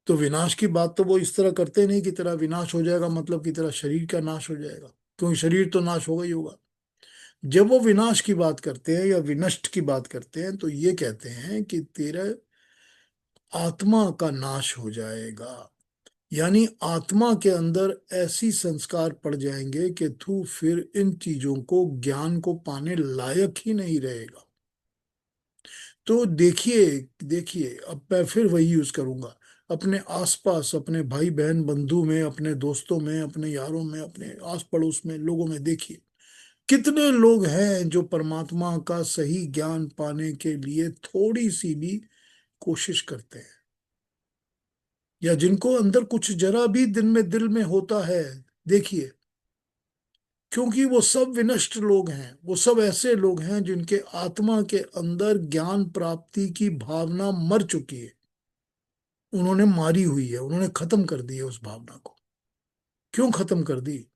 तो विनाश की बात तो वो इस तरह करते नहीं कि तेरा विनाश हो जाएगा मतलब कि तेरा शरीर का नाश हो जाएगा, क्योंकि शरीर तो नाश होगा ही होगा। जब वो विनाश की बात करते हैं या विनष्ट की बात करते हैं तो ये कहते हैं कि तेरा आत्मा का नाश हो जाएगा, यानी आत्मा के अंदर ऐसी संस्कार पड़ जाएंगे कि तू फिर इन चीजों को, ज्ञान को पाने लायक ही नहीं रहेगा। तो देखिए, देखिए अब मैं फिर वही यूज करूंगा, अपने आसपास, अपने भाई बहन बंधु में, अपने दोस्तों में, अपने यारों में, अपने आस पड़ोस में लोगों में देखिए, कितने लोग हैं जो परमात्मा का सही ज्ञान पाने के लिए थोड़ी सी भी कोशिश करते हैं, या जिनको अंदर कुछ जरा भी दिन में दिल में होता है। देखिए, क्योंकि वो सब विनष्ट लोग हैं, वो सब ऐसे लोग हैं जिनके आत्मा के अंदर ज्ञान प्राप्ति की भावना मर चुकी है, उन्होंने मारी हुई है, उन्होंने खत्म कर दी है उस भावना को। क्यों खत्म कर दी?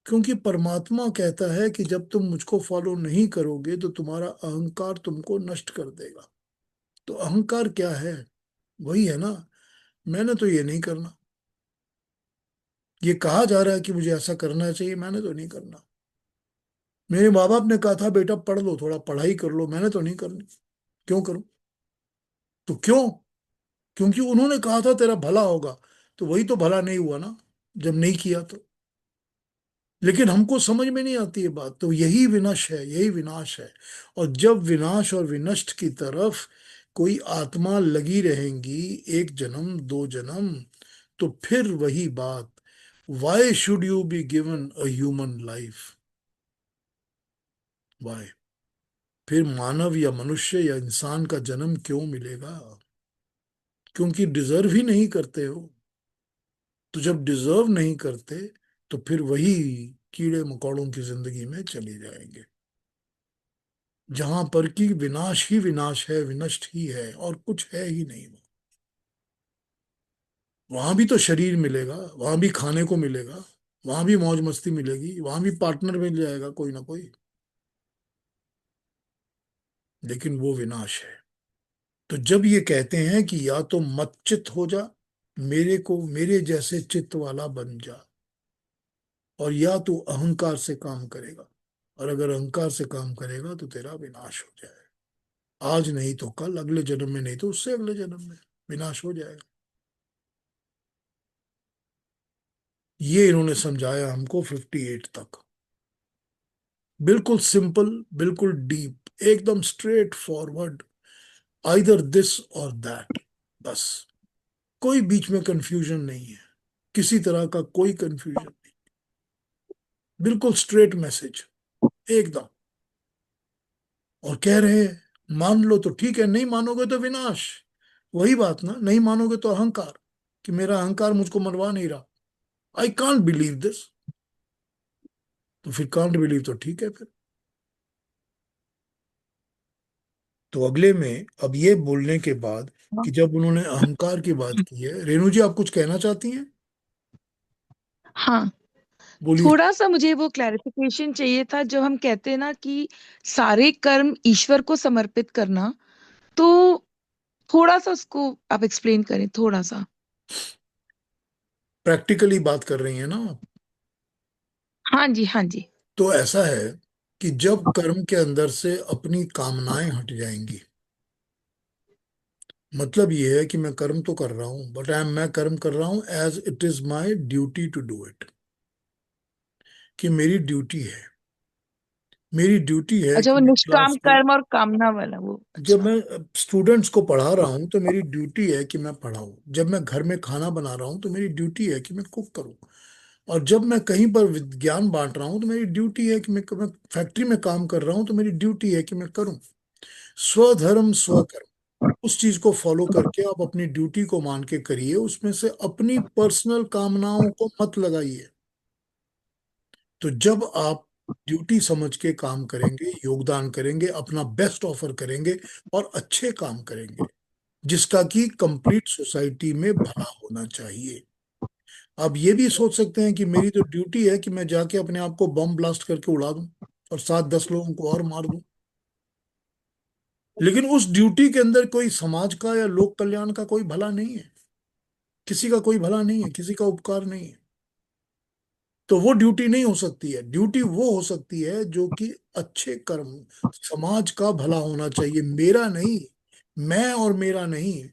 क्योंकि परमात्मा कहता है कि जब तुम मुझको फॉलो नहीं करोगे तो तुम्हारा अहंकार तुमको नष्ट कर देगा। तो अहंकार क्या है? वही है ना, मैंने तो ये नहीं करना, ये कहा जा रहा है कि मुझे ऐसा करना चाहिए, मैंने तो नहीं करना। मेरे माँ बाप ने कहा था बेटा पढ़ लो, थोड़ा पढ़ाई कर लो, मैंने तो नहीं करनी, क्यों करूं? तो क्यों? क्योंकि उन्होंने कहा था तेरा भला होगा, तो वही तो भला नहीं हुआ ना जब नहीं किया तो। लेकिन हमको समझ में नहीं आती ये बात, तो यही विनाश है, यही विनाश है। और जब विनाश और विनष्ट की तरफ कोई आत्मा लगी रहेंगी, एक जन्म दो जन्म, तो फिर वही बात, why should you be given a human life? Why? फिर मानव या मनुष्य या इंसान का जन्म क्यों मिलेगा? क्योंकि डिजर्व ही नहीं करते हो। तो जब डिजर्व नहीं करते तो फिर वही कीड़े मकोड़ों की जिंदगी में चले जाएंगे, जहां पर कि विनाश ही विनाश है, विनष्ट ही है और कुछ है ही नहीं। वहां भी तो शरीर मिलेगा, वहां भी खाने को मिलेगा, वहां भी मौज मस्ती मिलेगी, वहां भी पार्टनर मिल जाएगा कोई ना कोई। लेकिन वो विनाश है। तो जब ये कहते हैं कि या तो मत चित हो जा, मेरे को मेरे जैसे चित्त वाला बन जा, और या तू अहंकार से काम करेगा, और अगर अहंकार से काम करेगा तो तेरा विनाश हो जाएगा। आज नहीं तो कल, अगले जन्म में नहीं तो उससे अगले जन्म में विनाश हो जाएगा। ये इन्होंने समझाया हमको 58 तक। बिल्कुल सिंपल, बिल्कुल डीप, एकदम स्ट्रेट फॉरवर्ड, आइदर दिस और दैट, बस। कोई बीच में कंफ्यूजन नहीं है, किसी तरह का कोई कंफ्यूजन नहीं, बिल्कुल स्ट्रेट मैसेज एकदम। और कह रहे हैं मान लो तो ठीक है, नहीं मानोगे तो विनाश। वही बात ना, नहीं मानोगे तो अहंकार, कि मेरा अहंकार मुझको मरवा नहीं रहा, आई कांट बिलीव दिस। तो फिर कांट बिलीव तो ठीक है फिर। तो अगले में अब ये बोलने के बाद कि जब उन्होंने अहंकार की बात की है, रेणु जी आप कुछ कहना चाहती हैं? हाँ, बोलिए। थोड़ा सा मुझे वो क्लैरिफिकेशन चाहिए था। जब हम कहते हैं ना कि सारे कर्म ईश्वर को समर्पित करना, तो थोड़ा सा उसको आप एक्सप्लेन करें थोड़ा सा। प्रैक्टिकली बात कर रही हैं ना आप? हाँ जी, हाँ जी। तो ऐसा है कि जब कर्म के अंदर से अपनी कामनाएं हट जाएंगी, मतलब ये है कि मैं कर्म तो कर रहा हूं, बट मैं कर्म कर रहा हूं as it is my duty to do it, कि मेरी ड्यूटी है, मेरी ड्यूटी है अच्छा, कि वो मैं निष्काम क्लास में, कर्म और कामना वाला वो, जब अच्छा। मैं स्टूडेंट्स को पढ़ा रहा हूं तो मेरी ड्यूटी है कि मैं पढ़ाऊं, जब मैं घर में खाना बना रहा हूं तो मेरी ड्यूटी है कि मैं कुक करूं, और जब मैं कहीं पर विज्ञान बांट रहा हूं तो मेरी ड्यूटी है कि मैं फैक्ट्री में काम कर रहा हूं तो मेरी ड्यूटी है कि मैं करूं। स्वधर्म स्वकर्म, उस चीज को फॉलो करके आप अपनी ड्यूटी को मान के करिए, उसमें से अपनी पर्सनल कामनाओं को मत लगाइए। तो जब आप ड्यूटी समझ के काम करेंगे, योगदान करेंगे, अपना बेस्ट ऑफर करेंगे और अच्छे काम करेंगे, जिसका कि कंप्लीट सोसाइटी में भला होना चाहिए। आप ये भी सोच सकते हैं कि मेरी तो ड्यूटी है कि मैं जाके अपने आप को बम ब्लास्ट करके उड़ा दूं और 7-10 लोगों को और मार दूं, लेकिन उस ड्यूटी के अंदर कोई समाज का या लोक कल्याण का कोई भला नहीं है, किसी का कोई भला नहीं है, किसी का उपकार नहीं है। तो वो ड्यूटी नहीं हो सकती है। ड्यूटी वो हो सकती है जो कि अच्छे कर्म, समाज का भला होना चाहिए, मेरा नहीं, मैं और मेरा नहीं,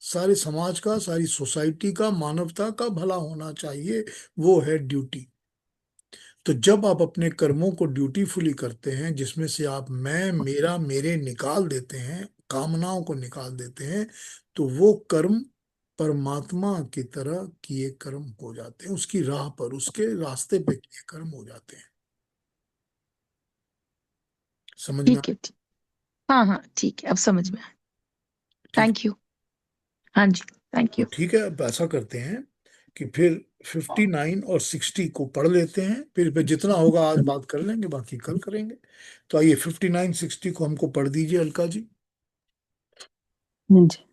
सारे समाज का, सारी सोसाइटी का, मानवता का भला होना चाहिए। वो है ड्यूटी। तो जब आप अपने कर्मों को ड्यूटीफुली करते हैं, जिसमें से आप मैं, मेरा, मेरे निकाल देते हैं, कामनाओं को निकाल देते हैं, तो वो कर्म परमात्मा की तरह किए कर्म हो जाते हैं, उसकी राह पर, उसके रास्ते पे किए कर्म हो जाते हैं। समझ में ठीक है, ठीक। हाँ हाँ, ठीक है, अब समझ में आया। ठीक। Thank you. हाँ जी, थैंक तो यू। ठीक है, अब ऐसा करते हैं कि फिर 59 और 60 को पढ़ लेते हैं, फिर जितना होगा आज बात कर लेंगे, बाकी कल करेंगे। तो आइए 59-60 को हमको पढ़ दीजिए अलका जी। हाँ जी।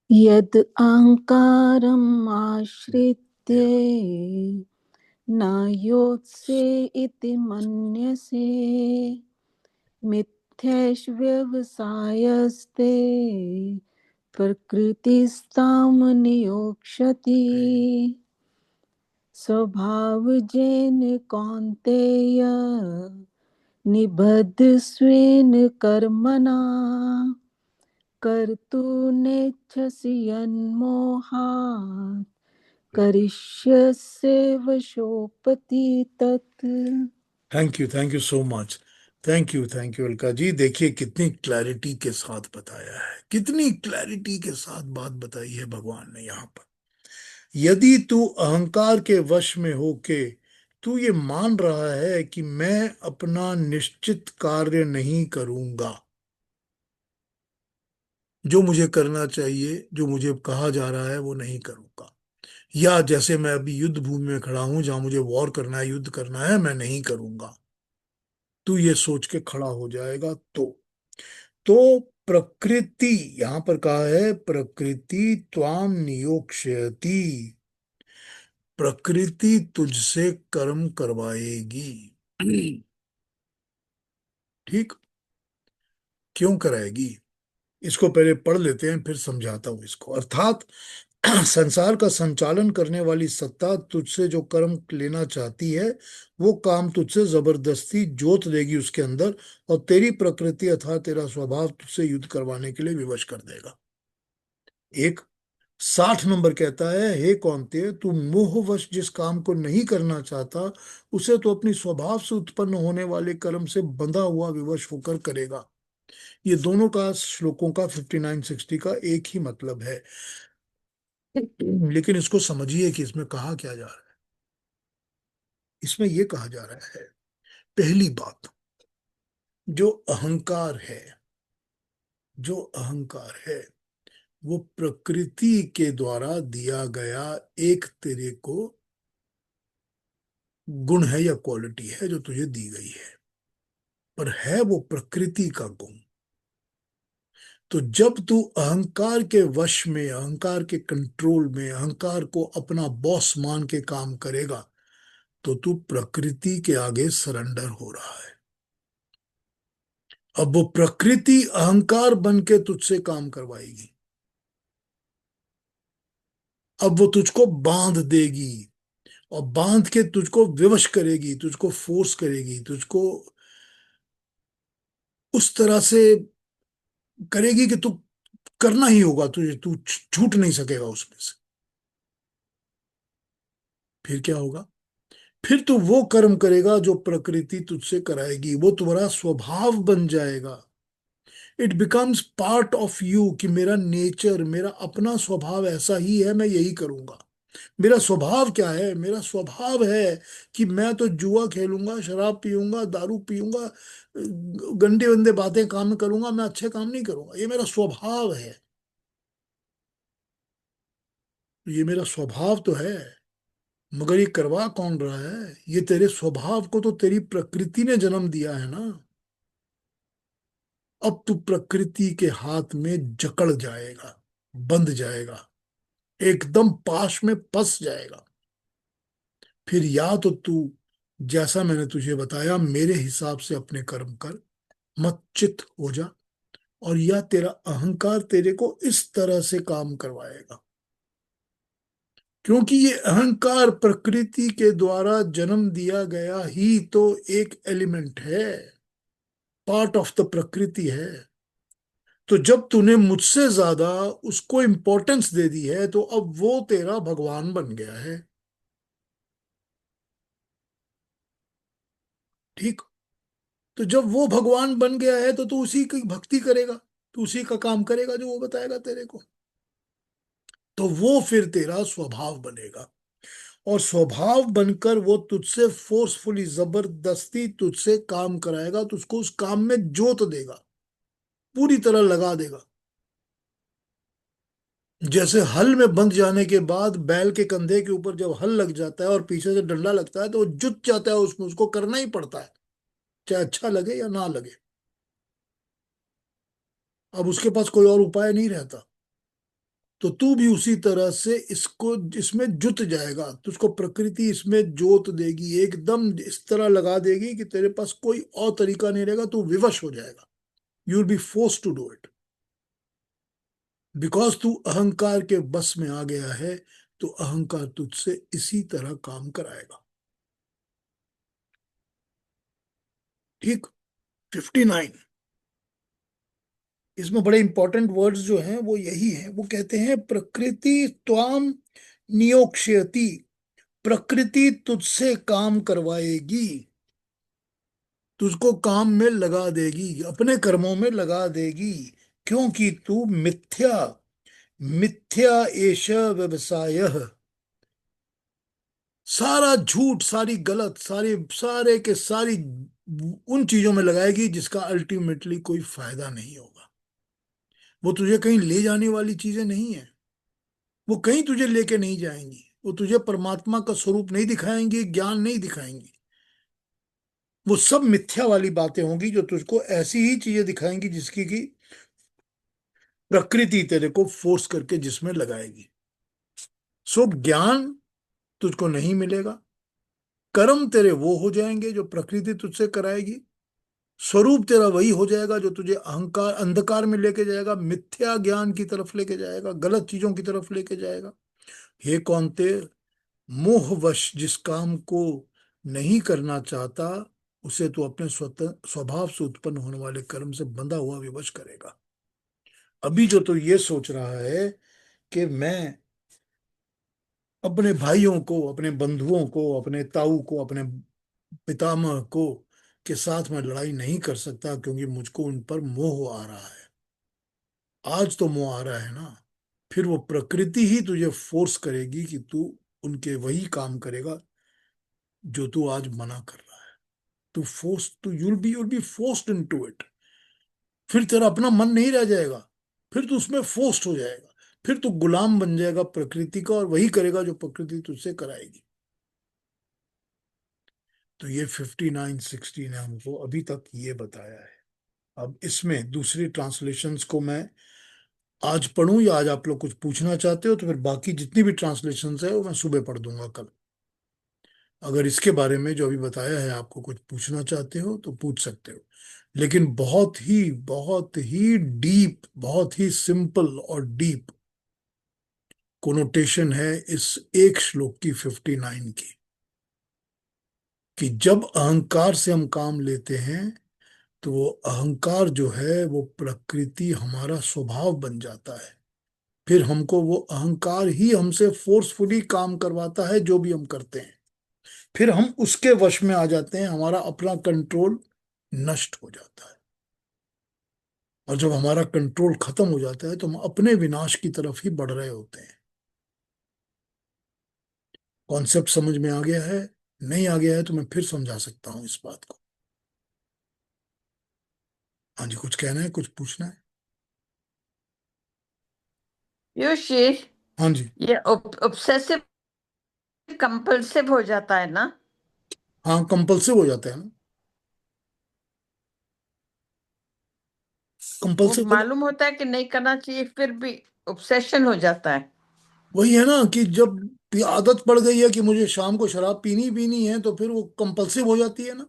यद अहंकारम् आश्रित्य न योत्से इति मन्यसे मिथ्येष्व्यवसायस्ते प्रकृतिस्तां नियोक्ष्यति स्वभावजेन कौन्तेय निबद्धस्वेन कर्मणा कर्तुमेच्छसि यन्मोहात् करिष्यसे वशोऽपि तत्। Thank you so much. Thank you Alka ji. देखिए कितनी क्लैरिटी के साथ बताया है, कितनी क्लैरिटी के साथ बात बताई है भगवान ने यहाँ पर। यदि तू अहंकार के वश में होके तू ये मान रहा है कि मैं अपना निश्चित कार्य नहीं करूंगा, जो मुझे करना चाहिए, जो मुझे कहा जा रहा है वो नहीं करूंगा, या जैसे मैं अभी युद्ध भूमि में खड़ा हूं जहां मुझे वॉर करना है, युद्ध करना है, मैं नहीं करूंगा, तू ये सोच के खड़ा हो जाएगा तो प्रकृति, यहां पर कहा है प्रकृति त्वाम नियोक्ष्यति, प्रकृति तुझसे कर्म करवाएगी। ठीक, क्यों कराएगी? इसको पहले पढ़ लेते हैं, फिर समझाता हूं इसको। अर्थात संसार का संचालन करने वाली सत्ता तुझसे जो कर्म लेना चाहती है, वो काम तुझसे जबरदस्ती जोत देगी उसके अंदर, और तेरी प्रकृति अर्थात तेरा स्वभाव तुझसे युद्ध करवाने के लिए विवश कर देगा। एक 60 नंबर कहता है, हे कौन्तेय, तू मोहवश जिस काम को नहीं करना चाहता, उसे तो अपनी स्वभाव से उत्पन्न होने वाले कर्म से बंधा हुआ विवश होकर करेगा। ये दोनों का श्लोकों का 59-60 का एक ही मतलब है, लेकिन इसको समझिए कि इसमें कहा क्या जा रहा है। इसमें यह कहा जा रहा है, पहली बात, जो अहंकार है, जो अहंकार है, वो प्रकृति के द्वारा दिया गया एक तेरे को गुण है या क्वालिटी है जो तुझे दी गई है, पर है वो प्रकृति का गुण। तो जब तू अहंकार के वश में, अहंकार के कंट्रोल में, अहंकार को अपना बॉस मान के काम करेगा, तो तू प्रकृति के आगे सरेंडर हो रहा है। अब वो प्रकृति अहंकार बन के तुझसे काम करवाएगी। अब वो तुझको बांध देगी, और बांध के तुझको विवश करेगी, तुझको फोर्स करेगी, तुझको उस तरह से करेगी कि तू करना ही होगा, तुझे, तू छूट नहीं सकेगा उसमें से। फिर क्या होगा? फिर तू वो कर्म करेगा जो प्रकृति तुझसे कराएगी, वो तुम्हारा स्वभाव बन जाएगा। It becomes part of you, कि मेरा नेचर, मेरा अपना स्वभाव ऐसा ही है, मैं यही करूंगा। मेरा स्वभाव क्या है? मेरा स्वभाव है कि मैं तो जुआ खेलूंगा, शराब पीऊंगा, दारू पीऊंगा, गंदे वंदे बातें काम करूंगा, मैं अच्छे काम नहीं करूंगा। ये मेरा स्वभाव है, ये मेरा स्वभाव तो है। मगर ये करवा कौन रहा है? ये तेरे स्वभाव को तो तेरी प्रकृति ने जन्म दिया है ना। अब तू प्रकृति के हाथ में जकड़ जाएगा, बंध जाएगा, एकदम पाश में फंस जाएगा। फिर या तो तू, जैसा मैंने तुझे बताया, मेरे हिसाब से अपने कर्म कर, मत चित हो जा, और या तेरा अहंकार तेरे को इस तरह से काम करवाएगा। क्योंकि ये अहंकार प्रकृति के द्वारा जन्म दिया गया ही तो एक एलिमेंट है, पार्ट ऑफ द प्रकृति है। तो जब तूने मुझसे ज्यादा उसको इंपॉर्टेंस दे दी है, तो अब वो तेरा भगवान बन गया है। ठीक, तो जब वो भगवान बन गया है, तो तू उसी की भक्ति करेगा, तू उसी का काम करेगा जो वो बताएगा तेरे को। तो वो फिर तेरा स्वभाव बनेगा, और स्वभाव बनकर वो तुझसे फोर्सफुली, जबरदस्ती तुझसे काम कराएगा, तुझको उस काम में जोत देगा, पूरी तरह लगा देगा। जैसे हल में बंध जाने के बाद बैल के कंधे के ऊपर जब हल लग जाता है और पीछे से डंडा लगता है, तो वो जुट जाता है उसमें, उसको करना ही पड़ता है, चाहे अच्छा लगे या ना लगे। अब उसके पास कोई और उपाय नहीं रहता। तो तू भी उसी तरह से इसको, इसमें जुट जाएगा, तुझको प्रकृति इसमें जोत देगी, एकदम इस तरह लगा देगी कि तेरे पास कोई और तरीका नहीं रहेगा, तू विवश हो जाएगा। You will be force to do it, because तू अहंकार के बस में आ गया है। तो अहंकार तुझसे इसी तरह काम कराएगा। ठीक, 59, इसमें बड़े इंपॉर्टेंट वर्ड्स जो हैं वो यही हैं। वो कहते हैं, प्रकृति त्वाम नियोक्ष्यति, प्रकृति तुझसे काम करवाएगी, तुझको काम में लगा देगी, अपने कर्मों में लगा देगी, क्योंकि तू मिथ्या, मिथ्या एष व्यवसाय, सारा झूठ, सारी गलत, सारी सारे के सारी उन चीजों में लगाएगी जिसका अल्टीमेटली कोई फायदा नहीं होगा। वो तुझे कहीं ले जाने वाली चीजें नहीं है, वो कहीं तुझे लेके नहीं जाएंगी, वो तुझे परमात्मा का स्वरूप नहीं दिखाएंगी, ज्ञान नहीं दिखाएंगी। वो सब मिथ्या वाली बातें होंगी जो तुझको ऐसी ही चीजें दिखाएंगी जिसकी की प्रकृति तेरे को फोर्स करके जिसमें लगाएगी। सो ज्ञान तुझको नहीं मिलेगा, कर्म तेरे वो हो जाएंगे जो प्रकृति तुझसे कराएगी, स्वरूप तेरा वही हो जाएगा जो तुझे अहंकार अंधकार में लेके जाएगा, मिथ्या ज्ञान की तरफ लेके जाएगा, गलत चीजों की तरफ लेके जाएगा। हे कौन्ते, मोहवश जिस काम को नहीं करना चाहता उसे तो अपने स्वभाव से उत्पन्न होने वाले कर्म से बंधा हुआ विवश करेगा। अभी जो तो ये सोच रहा है कि मैं अपने भाइयों को, अपने बंधुओं को, अपने ताऊ को, अपने पितामह को के साथ मैं लड़ाई नहीं कर सकता क्योंकि मुझको उन पर मोह आ रहा है। आज तो मोह आ रहा है ना, फिर वो प्रकृति ही तुझे फोर्स करेगी कि तू उनके वही काम करेगा जो तू आज मना कर रहा है। तू you'll be forced into it। फिर तेरा अपना मन नहीं रह जाएगा, फिर तू उसमें फोर्स्ड हो जाएगा, फिर तू गुलाम बन जाएगा प्रकृति का और वही करेगा जो प्रकृति तुझसे कराएगी। तो ये 59-60 ने हमको अभी तक ये बताया है। अब इसमें दूसरी ट्रांसलेशंस को मैं आज पढ़ूं या आज आप लोग कुछ पूछना चाहते हो तो फिर बाकी जितनी भी ट्रांसलेशंस है वो मैं सुबह पढ़ दूंगा कल। अगर इसके बारे में जो अभी बताया है आपको कुछ पूछना चाहते हो तो पूछ सकते हो, लेकिन बहुत ही डीप, बहुत ही सिंपल और डीप कोनोटेशन है इस एक श्लोक की 59 की, कि जब अहंकार से हम काम लेते हैं तो वो अहंकार जो है वो प्रकृति हमारा स्वभाव बन जाता है। फिर हमको वो अहंकार ही हमसे फोर्सफुली काम करवाता है जो भी हम करते हैं। फिर हम उसके वश में आ जाते हैं, हमारा अपना कंट्रोल नष्ट हो जाता है। और जब हमारा कंट्रोल खत्म हो जाता है तो हम अपने विनाश की तरफ ही बढ़ रहे होते हैं। कॉन्सेप्ट समझ में आ गया है? नहीं आ गया है तो मैं फिर समझा सकता हूं इस बात को। हाँ जी, कुछ कहना है, कुछ पूछना है? योशी, हाँ जी। ये ऑब्सेसिव कंपल्सिव हो जाता है ना? हाँ, कंपल्सिव हो जाता है ना, वो कंपल्सिव मालूम होता है कि नहीं करना चाहिए, फिर भी ऑब्सेशन हो जाता है। वही है ना कि जब ये आदत पड़ गई है कि मुझे शाम को शराब पीनी पीनी है तो फिर वो कंपल्सिव हो जाती है ना,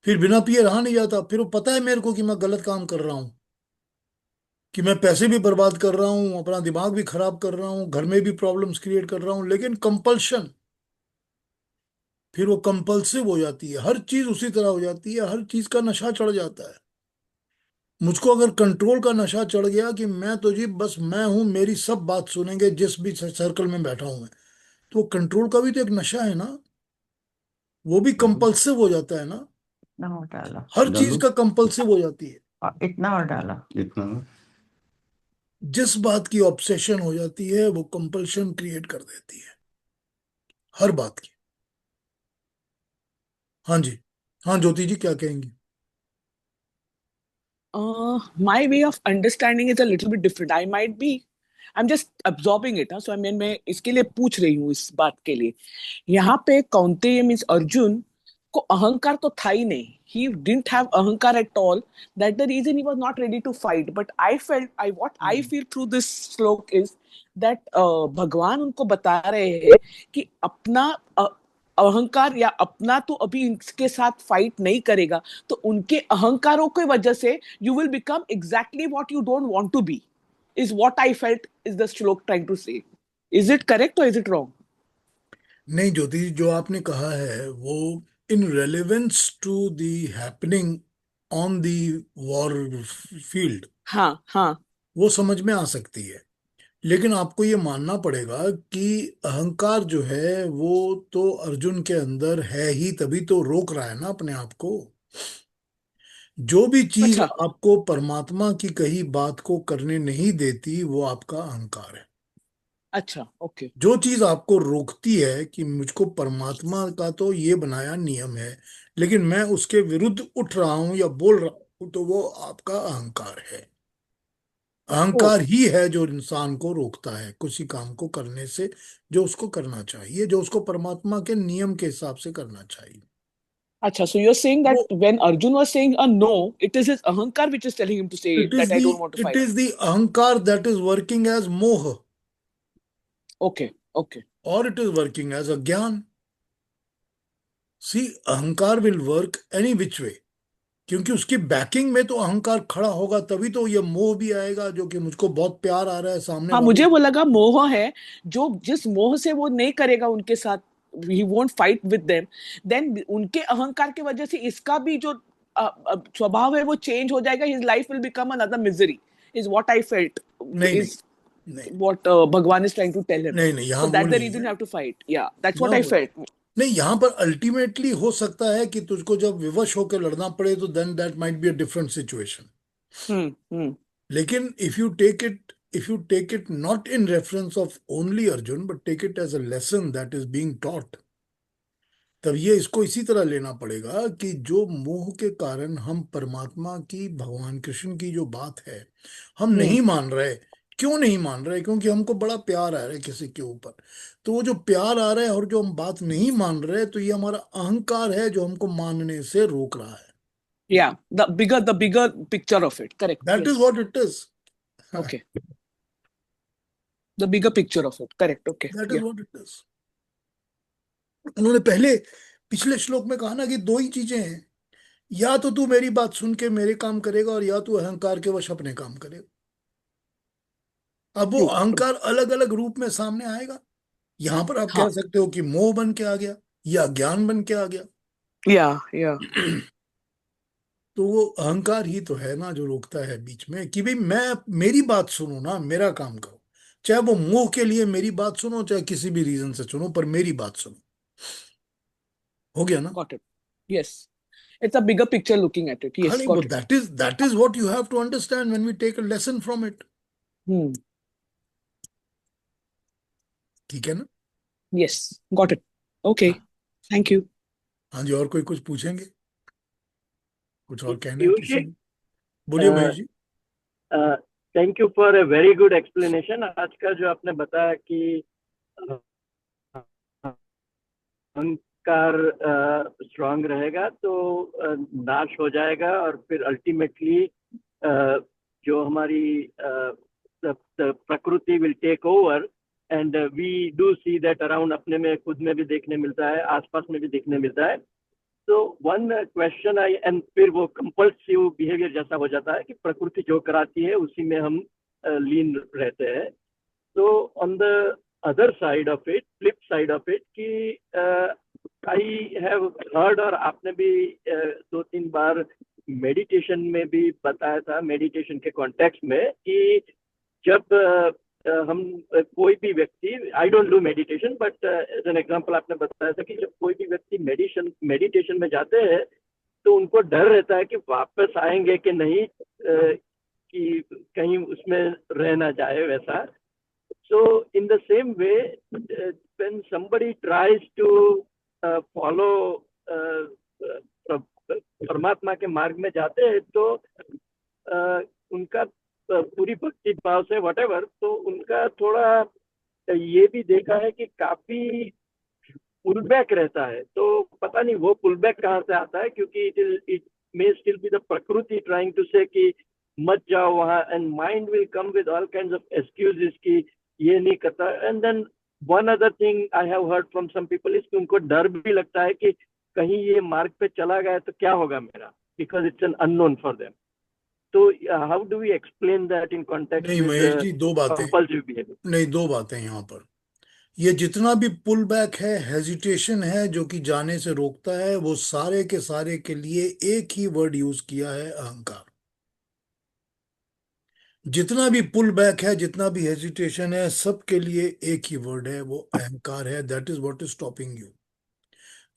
फिर बिना पिए रहा नहीं जाता। फिर वो पता है मेरे को कि मैं गलत काम कर रहा हूँ, कि मैं पैसे भी बर्बाद कर रहा हूँ, अपना दिमाग भी खराब कर रहा हूँ, घर में भी प्रॉब्लम्स क्रिएट कर रहा हूँ, लेकिन कंपल्शन, फिर वो कंपल्सिव हो जाती है। हर चीज उसी तरह हो जाती है, हर चीज का नशा चढ़ जाता है। मुझको अगर कंट्रोल का नशा चढ़ गया कि मैं तो जी बस मैं हूं, मेरी सब बात सुनेंगे जिस भी सर्कल में बैठा हूं मैं, तो कंट्रोल का भी तो एक नशा है ना, वो भी कंपल्सिव हो जाता है ना। इतना और डाला, हर चीज का कंपल्सिव हो जाती है। और इतना और डाला, इतना जिस बात की ऑब्सेशन हो जाती है वो कंपल्शन क्रिएट कर देती है, हर बात की। हाँ जी। हाँ ज्योति जी, क्या कहेंगी? My way of understanding is a little bit different. I'm just absorbing it. So मैं इसके लिए पूछ रही हूँ इस बात के लिए। यहाँ पे कौन्तेय मीन्स अर्जुन को अहंकार तो था ही नहीं. He didn't have अहंकार at all. That's the reason he was not ready to fight. But what I feel through this slok is that भगवान उनको बता रहे हैं कि अपना अहंकार या अपना तो अभी इनके साथ फाइट नहीं करेगा तो उनके अहंकारों की वजह से you will become exactly what you don't want to be, is what I felt is the श्लोक trying to say. Is it correct or is it wrong? नहीं ज्योति जी, जो आपने कहा है वो in relevance to the happening on the war field हाँ हाँ. वो समझ में आ सकती है, लेकिन आपको ये मानना पड़ेगा कि अहंकार जो है वो तो अर्जुन के अंदर है ही, तभी तो रोक रहा है ना अपने आप को। जो भी चीज अच्छा आपको परमात्मा की कही बात को करने नहीं देती वो आपका अहंकार है। अच्छा ओके. जो चीज आपको रोकती है कि मुझको परमात्मा का तो ये बनाया नियम है लेकिन मैं उसके विरुद्ध उठ रहा हूं या बोल रहा हूं, तो वो आपका अहंकार है। ओ अहंकार ही है जो इंसान को रोकता है किसी काम को करने से जो उसको करना चाहिए, जो उसको परमात्मा के नियम के हिसाब से करना चाहिए। अच्छा. So you're saying that वो when Arjun was saying a no, it is his ahankar which is telling him to say it is that I the don't want to it fight. Is the अहंकार दैट इज वर्किंग एज मोह Okay okay. और इट इज वर्किंग एज अज्ञान। सी, अहंकार विल वर्क एनी विच वे, क्योंकि उसकी बैकिंग में तो अहंकार खड़ा होगा, तभी तो ये मोह भी आएगा, जो कि मुझको बहुत प्यार आ रहा है सामने हाँ, वाले मुझे से। वो लगा मोह है, जो जिस मोह से वो नहीं करेगा उनके साथ, he won't fight with them, then उनके अहंकार की वजह से इसका भी जो स्वभाव है वो चेंज हो जाएगा, his life will become another misery, is what I felt, नहीं नहीं इज नहीं what Bhagwan is trying to tell him. नहीं नहीं, यहाँ So वो that's the नहीं reason है। you have to fight. Yeah, that's what यहाँ I वो felt. नहीं, यहाँ पर अल्टीमेटली हो सकता है कि तुझको जब विवश होकर लड़ना पड़े, तो then that might be a different situation. Hmm. लेकिन if you take it not in reference of only Arjun, but take it as a lesson that is being taught, तब ये इसको इसी तरह लेना पड़ेगा कि जो मोह के कारण हम परमात्मा की, भगवान कृष्ण की जो बात है, हम Hmm. नहीं मान रहे। क्यों नहीं मान रहे? क्योंकि हमको बड़ा प्यार आ रहा है किसी के ऊपर। तो वो जो प्यार आ रहा है और जो हम बात नहीं मान रहे, तो ये हमारा अहंकार है जो हमको मानने से रोक रहा है। Yeah, the bigger picture of it. Correct. That is Yes. What it is. Okay. The bigger picture of it. Correct. Okay. That is Yeah. What it is. उन्होंने पहले पिछले श्लोक में कहा ना कि दो ही चीजें हैं, या तो तू मेरी बात सुन के मेरे काम करेगा, और या तू अहंकार के वश अपने काम करेगा। अब वो True. अहंकार अलग अलग रूप में सामने आएगा। यहां पर आप कह हाँ. सकते हो कि मोह बन के आ गया, या ज्ञान बन के आ गया। Yeah. Yeah. तो वो अहंकार ही तो है ना जो रोकता है बीच में, कि भाई मैं, मेरी बात सुनो ना, मेरा काम करो। चाहे वो मोह के लिए मेरी बात सुनो, चाहे किसी भी रीजन से सुनो, पर मेरी बात सुनो। हो गया ना? Got it. Yes. It's a bigger picture looking at it. हाँ Yes. नहीं, वो Got it. That is what you have to understand when we take a lesson from it. Hmm. ठीक है ना? Yes. Got it. Okay. हाँ Thank you. हाँ जी, और कोई कुछ पूछेंगे? कुछ और कहना है पीयूष किसी जी, ने? बोलिए Mahesh ji. Thank you for a very good explanation. आज का जो आपने बताया कि अहंकार स्ट्रांग रहेगा तो नाश हो जाएगा, और फिर अल्टीमेटली जो हमारी प्रकृति will take over, and we do see that around, अपने में खुद में भी देखने मिलता है, आसपास में भी देखने मिलता है। तो वन क्वेश्चन आई, एंड फिर वो कंपल्सिव बिहेवियर जैसा हो जाता है कि प्रकृति जो कराती है उसी में हम लीन रहते हैं। तो on the other side of it, flip side of it, कि आई हैव हर्ड, और आपने भी 2-3 बार मेडिटेशन में भी बताया था, मेडिटेशन के कॉन्टेक्स्ट में, कि जब हम कोई भी व्यक्ति, I don't do meditation, but as an example आपने बताया था कि जब कोई भी व्यक्ति मेडिटेशन में जाते हैं तो उनको डर रहता है कि वापस आएंगे कि नहीं, कि कहीं उसमें रह ना जाए वैसा। So in the same way, when somebody tries to follow परमात्मा के मार्ग में जाते हैं, तो उनका पूरी भक्ति भाव से whatever, तो उनका थोड़ा ये भी देखा है कि काफी पुल बैक रहता है। तो पता नहीं वो पुल बैक कहाँ से आता है, क्योंकि it may still be the prakriti trying to say कि मत जाओ वहाँ, and mind will come with all kinds of excuses कि ये नहीं करता। And then one other thing I have heard from some people is कि उनको डर भी लगता है कि कहीं ये मार्ग पे चला गया तो क्या होगा मेरा, because it's an unknown for them. तो how do we explain that in context नहीं विद महेश जी, दो बातें। Compulsive behaviour? नहीं, दो बातें यहाँ पर। ये जितना भी पुल बैक है, हेजिटेशन है, जो कि जाने से रोकता है, वो सारे के सारे के लिए एक ही वर्ड यूज किया है, अहंकार। जितना भी पुल बैक है, जितना भी हेजिटेशन है, सबके लिए एक ही वर्ड है, वो अहंकार है। That is what is stopping you.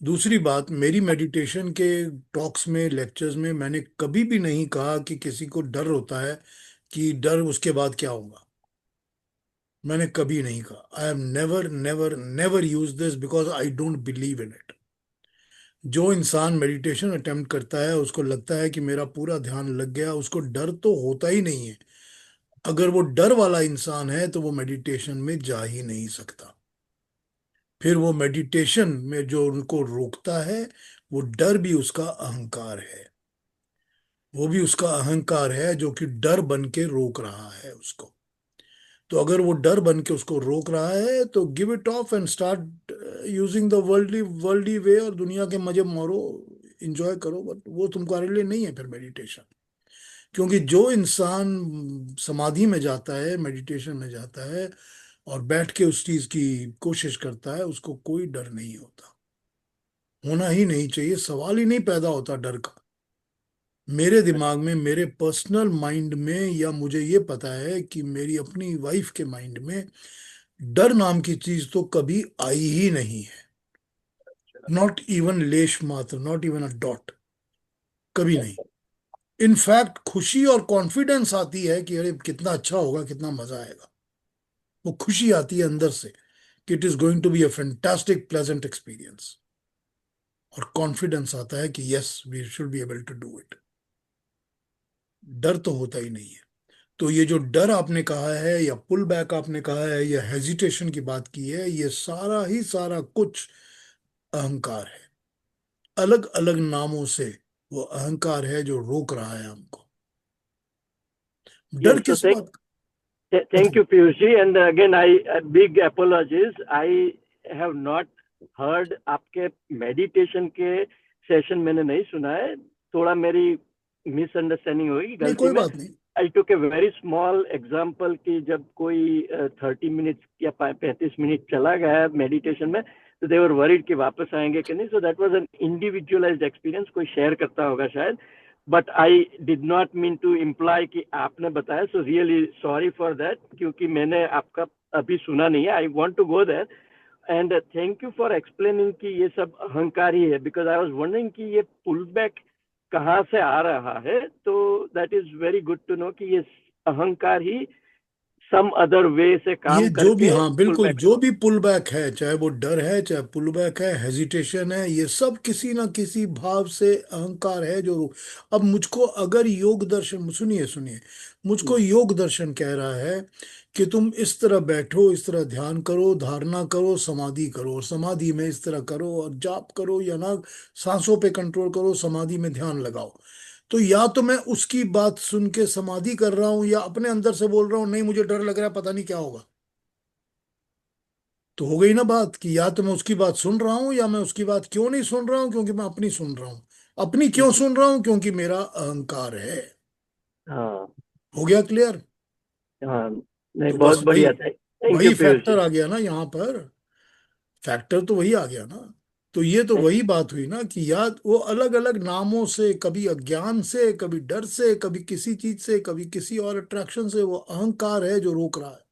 दूसरी बात, मेरी मेडिटेशन के टॉक्स में, लेक्चर्स में, मैंने कभी भी नहीं कहा कि किसी को डर होता है कि डर उसके बाद क्या होगा। मैंने कभी नहीं कहा। I have never never never use this, because I don't believe in it. जो इंसान मेडिटेशन अटेम्प्ट करता है, उसको लगता है कि मेरा पूरा ध्यान लग गया, उसको डर तो होता ही नहीं है। अगर वो डर वाला इंसान है तो वो मेडिटेशन में जा ही नहीं सकता। फिर वो मेडिटेशन में जो उनको रोकता है, वो डर भी उसका अहंकार है। वो भी उसका अहंकार है जो कि डर बन के रोक रहा है उसको। तो अगर वो डर बन के उसको रोक रहा है, तो give it off and start using the worldly worldly way, और दुनिया के मजे मारो। इंजॉय करो, बट वो तुम्हारे लिए नहीं है फिर मेडिटेशन। क्योंकि जो इंसान समाधि में जाता है, मेडिटेशन में जाता है और बैठ के उस चीज की कोशिश करता है, उसको कोई डर नहीं होता, होना ही नहीं चाहिए, सवाल ही नहीं पैदा होता डर का। मेरे दिमाग में, मेरे पर्सनल माइंड में, या मुझे ये पता है कि मेरी अपनी वाइफ के माइंड में डर नाम की चीज तो कभी आई ही नहीं है। नॉट इवन लेश मात्र, नॉट इवन अ डॉट, कभी नहीं। इनफैक्ट खुशी और कॉन्फिडेंस आती है कि अरे कितना अच्छा होगा, कितना मजा आएगा। वो खुशी आती है अंदर से कि it is going to be a fantastic pleasant experience. और कॉन्फिडेंस आता है कि yes, we should be able to do it. डर तो होता ही नहीं है। तो ये जो डर आपने कहा है, या पुल बैक आपने कहा है, या हेजिटेशन की बात की है, ये सारा ही सारा कुछ अहंकार है। अलग अलग नामों से वो अहंकार है जो रोक रहा है हमको। डर Yes, so किस बात का? thank बताइए। you, Piyush ji. And again, big apologies. I have not heard आपके meditation के session मैंने नहीं सुना है। थोड़ा मेरी misunderstanding होगी, नहीं, गलती कोई में। बात नहीं। I took a very small example कि जब कोई 30 minutes या 35 मिनट चला गया meditation में, तो they were worried कि वापस आएंगे कि नहीं। So that was an individualized experience, कोई share करता होगा शायद। But I did not mean to imply कि आपने बताया। So really sorry for that, क्योंकि मैंने आपका अभी सुना नहीं है। I want to go there. And thank you for explaining कि ये सब अहंकार ही है, बिकॉज आई वाज वंडरिंग कि ये पुल बैक कहाँ से आ रहा है। तो that is very good to know कि ये अहंकार ही सम अदर वे से ये काम जो भी, करके हाँ पुल बिल्कुल, बैक। जो भी पुल बैक है, चाहे वो डर है, चाहे पुल बैक है, हेजिटेशन है, ये सब किसी ना किसी भाव से अहंकार है जो अब मुझको अगर योग दर्शन, सुनिए सुनिए, मुझको योग दर्शन कह रहा है कि तुम इस तरह बैठो, इस तरह ध्यान करो, धारणा करो, समाधि करो, और समाधि में इस तरह करो, और जाप करो, या ना सांसों पे कंट्रोल करो, समाधि में ध्यान लगाओ। तो या तो मैं उसकी बात सुन के समाधि कर रहा हूं, या अपने अंदर से बोल रहा हूं नहीं मुझे डर लग रहा है, पता नहीं क्या होगा। तो हो गई ना बात कि या तो मैं उसकी बात सुन रहा हूं, या मैं उसकी बात क्यों नहीं सुन रहा हूं, क्योंकि मैं अपनी सुन रहा हूं। अपनी क्यों सुन रहा हूं? क्योंकि मेरा अहंकार है। हाँ हो गया क्लियर? हाँ, नहीं तो बहुत बस वही, बढ़िया था। थैंक यू वही पीयूष फैक्टर जी। आ गया ना यहाँ पर। फैक्टर तो वही आ गया ना। तो ये तो वही बात हुई ना कि याद वो अलग अलग नामों से, कभी अज्ञान से, कभी डर से, कभी किसी चीज से, कभी किसी और अट्रैक्शन से, वो अहंकार है जो रोक रहा है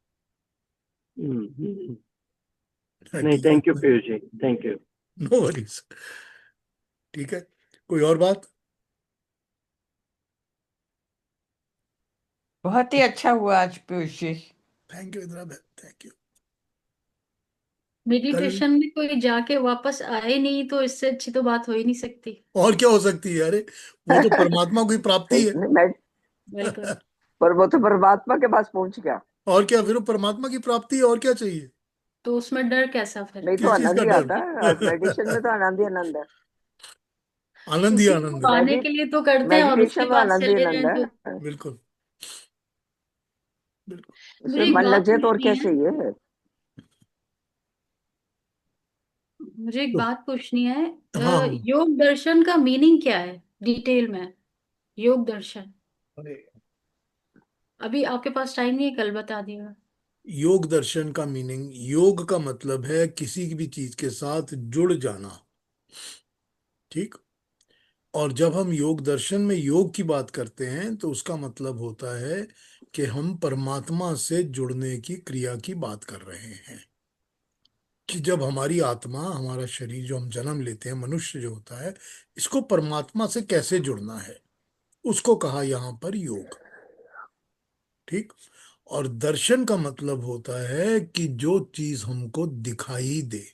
नहीं, कि thank you Piyush ji, thank you. No worries. ठीक है, कोई और बात? बहुत ही अच्छा हुआ आज पीयूष जी। थैंक यू इंदिरा बहन, थैंक यू। कल मेडिटेशन में कोई जाके वापस आए नहीं तो इससे अच्छी तो बात हो ही नहीं सकती। और क्या हो सकती है? अरे वो तो परमात्मा की प्राप्ति है। मैं बिल्कुल। पर वो तो परमात्मा के पास पहुंच गया। और क्या, फिर वो परमात्मा की प्राप्ति है, और क्या चाहिए? तो उसमें डर कैसा फिर? नहीं तो किस चीज आनंद का ही डर? आता है, मेडिटेशन में तो आनंद ही आनंद है। आनंद ही उसी को आनंद है। पाने मेडि के लिए तो करते हैं और उसके मेडिटेशन में बाद आनंद ही चले आनंद जाएं तो। है। बिल्कुल बिल्कुल। मुझे उसमें एक मन बात लग जाए तो और पूछनी क्या है। चाहिए। मुझे एक तो बात पूछनी है। हाँ हाँ। योग दर्शन का मीनिंग क्या है डिटेल में? योग दर्शन। अरे, अभी आपके पास टाइम नहीं है, कल बता दिएगा। योग दर्शन का मीनिंग, योग का मतलब है किसी भी चीज के साथ जुड़ जाना। ठीक। और जब हम योग दर्शन में योग की बात करते हैं तो उसका मतलब होता है कि हम परमात्मा से जुड़ने की क्रिया की बात कर रहे हैं। कि जब हमारी आत्मा, हमारा शरीर जो हम जन्म लेते हैं, मनुष्य जो होता है, इसको परमात्मा से कैसे जुड़ना है, उसको कहा यहां पर योग। ठीक। और दर्शन का मतलब होता है कि जो चीज हमको दिखाई दे।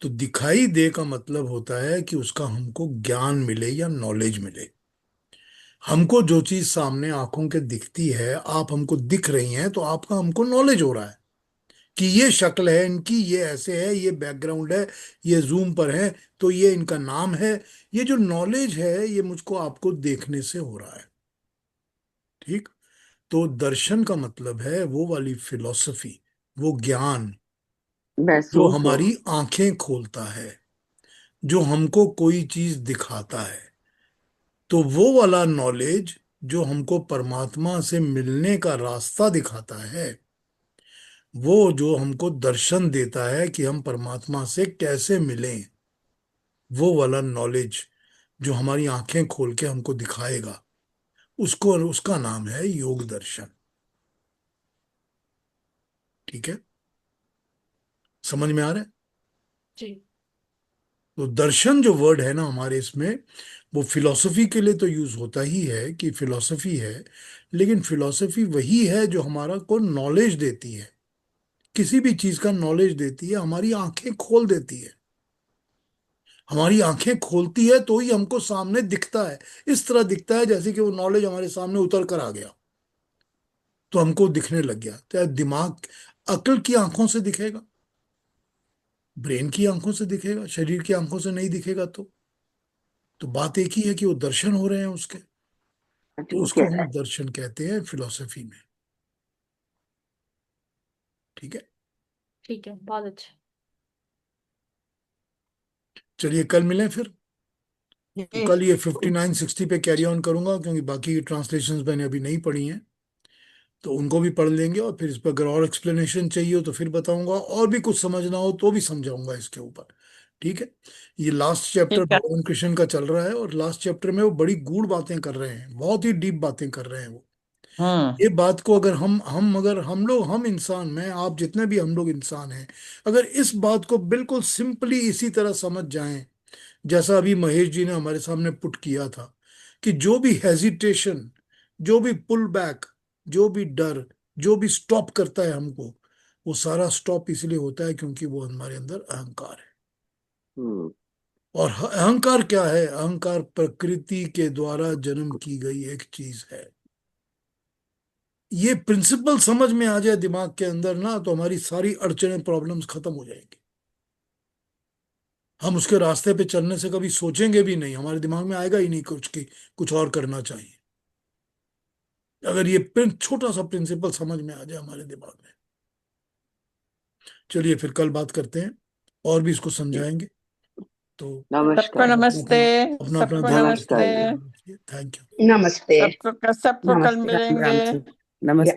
तो दिखाई दे का मतलब होता है कि उसका हमको ज्ञान मिले या नॉलेज मिले। हमको जो चीज सामने आंखों के दिखती है, आप हमको दिख रही हैं, तो आपका हमको नॉलेज हो रहा है कि ये शक्ल है इनकी, ये ऐसे है, ये बैकग्राउंड है, ये जूम पर है, तो ये इनका नाम है। ये जो नॉलेज है, ये मुझको आपको देखने से हो रहा है। ठीक। तो दर्शन का मतलब है वो वाली फिलॉसफी, वो ज्ञान जो महसूस हो। हमारी आंखें खोलता है, जो हमको कोई चीज दिखाता है। तो वो वाला नॉलेज जो हमको परमात्मा से मिलने का रास्ता दिखाता है, वो जो हमको दर्शन देता है कि हम परमात्मा से कैसे मिलें, वो वाला नॉलेज जो हमारी आंखें खोल के हमको दिखाएगा, उसको उसका नाम है योग दर्शन। ठीक है, समझ में आ रहा है? जी। तो दर्शन जो वर्ड है ना हमारे इसमें, वो फिलॉसफी के लिए तो यूज होता ही है कि फिलॉसफी है, लेकिन फिलॉसफी वही है जो हमारा को नॉलेज देती है, किसी भी चीज का नॉलेज देती है, हमारी आंखें खोल देती है। हमारी आंखें खोलती है तो ही हमको सामने दिखता है। इस तरह दिखता है जैसे कि वो नॉलेज हमारे सामने उतर कर आ गया, तो हमको दिखने लग गया। तो दिमाग, अक्ल की आंखों से दिखेगा, ब्रेन की आंखों से दिखेगा, शरीर की आंखों से नहीं दिखेगा। तो बात एक ही है कि वो दर्शन हो रहे हैं उसके, तो वो उसको कह रहा हम है। दर्शन कहते हैं फिलॉसफी में। ठीक है, ठीक है, बहुत अच्छा। चलिए कल मिलें फिर। तो जी। कल ये 59-60 पे कैरी ऑन करूंगा, क्योंकि बाकी ट्रांसलेशंस मैंने अभी नहीं पढ़ी हैं, तो उनको भी पढ़ लेंगे, और फिर इस पर अगर और एक्सप्लेनेशन चाहिए हो तो फिर बताऊंगा, और भी कुछ समझना हो तो भी समझाऊंगा इसके ऊपर। ठीक है, ये लास्ट चैप्टर ठीक है। भगवान कृष्ण का चल रहा है, और लास्ट चैप्टर में वो बड़ी गूढ़ बातें कर रहे हैं, बहुत ही डीप बातें कर रहे हैं वो। ये बात को अगर अगर हम लोग, हम इंसान, मैं आप जितने भी हम लोग इंसान हैं, अगर इस बात को बिल्कुल सिंपली इसी तरह समझ जाएं, जैसा अभी महेश जी ने हमारे सामने पुट किया था, कि जो भी हेजिटेशन, जो भी पुल बैक, जो भी डर, जो भी स्टॉप करता है हमको, वो सारा स्टॉप इसलिए होता है क्योंकि वो हमारे अंदर अहंकार है। और अहंकार क्या है? अहंकार प्रकृति के द्वारा जन्म की गई एक चीज है। ये प्रिंसिपल समझ में आ जाए दिमाग के अंदर ना, तो हमारी सारी अड़चने, प्रॉब्लम्स खत्म हो जाएंगी। हम उसके रास्ते पे चलने से कभी सोचेंगे भी नहीं, हमारे दिमाग में आएगा ही नहीं कुछ कि कुछ और करना चाहिए, अगर ये छोटा सा प्रिंसिपल समझ में आ जाए हमारे दिमाग में। चलिए फिर कल बात करते हैं, और भी इसको समझाएंगे। तो सबको नमस्कार। नमस्ते। अपना अपना सबको ध्यान नमस्ते। नमस्कार जी। रखिए। Thank you. नमस्ते। सबको कल नमस्ते राम मिलेंगे। राम जी। नमस्ते।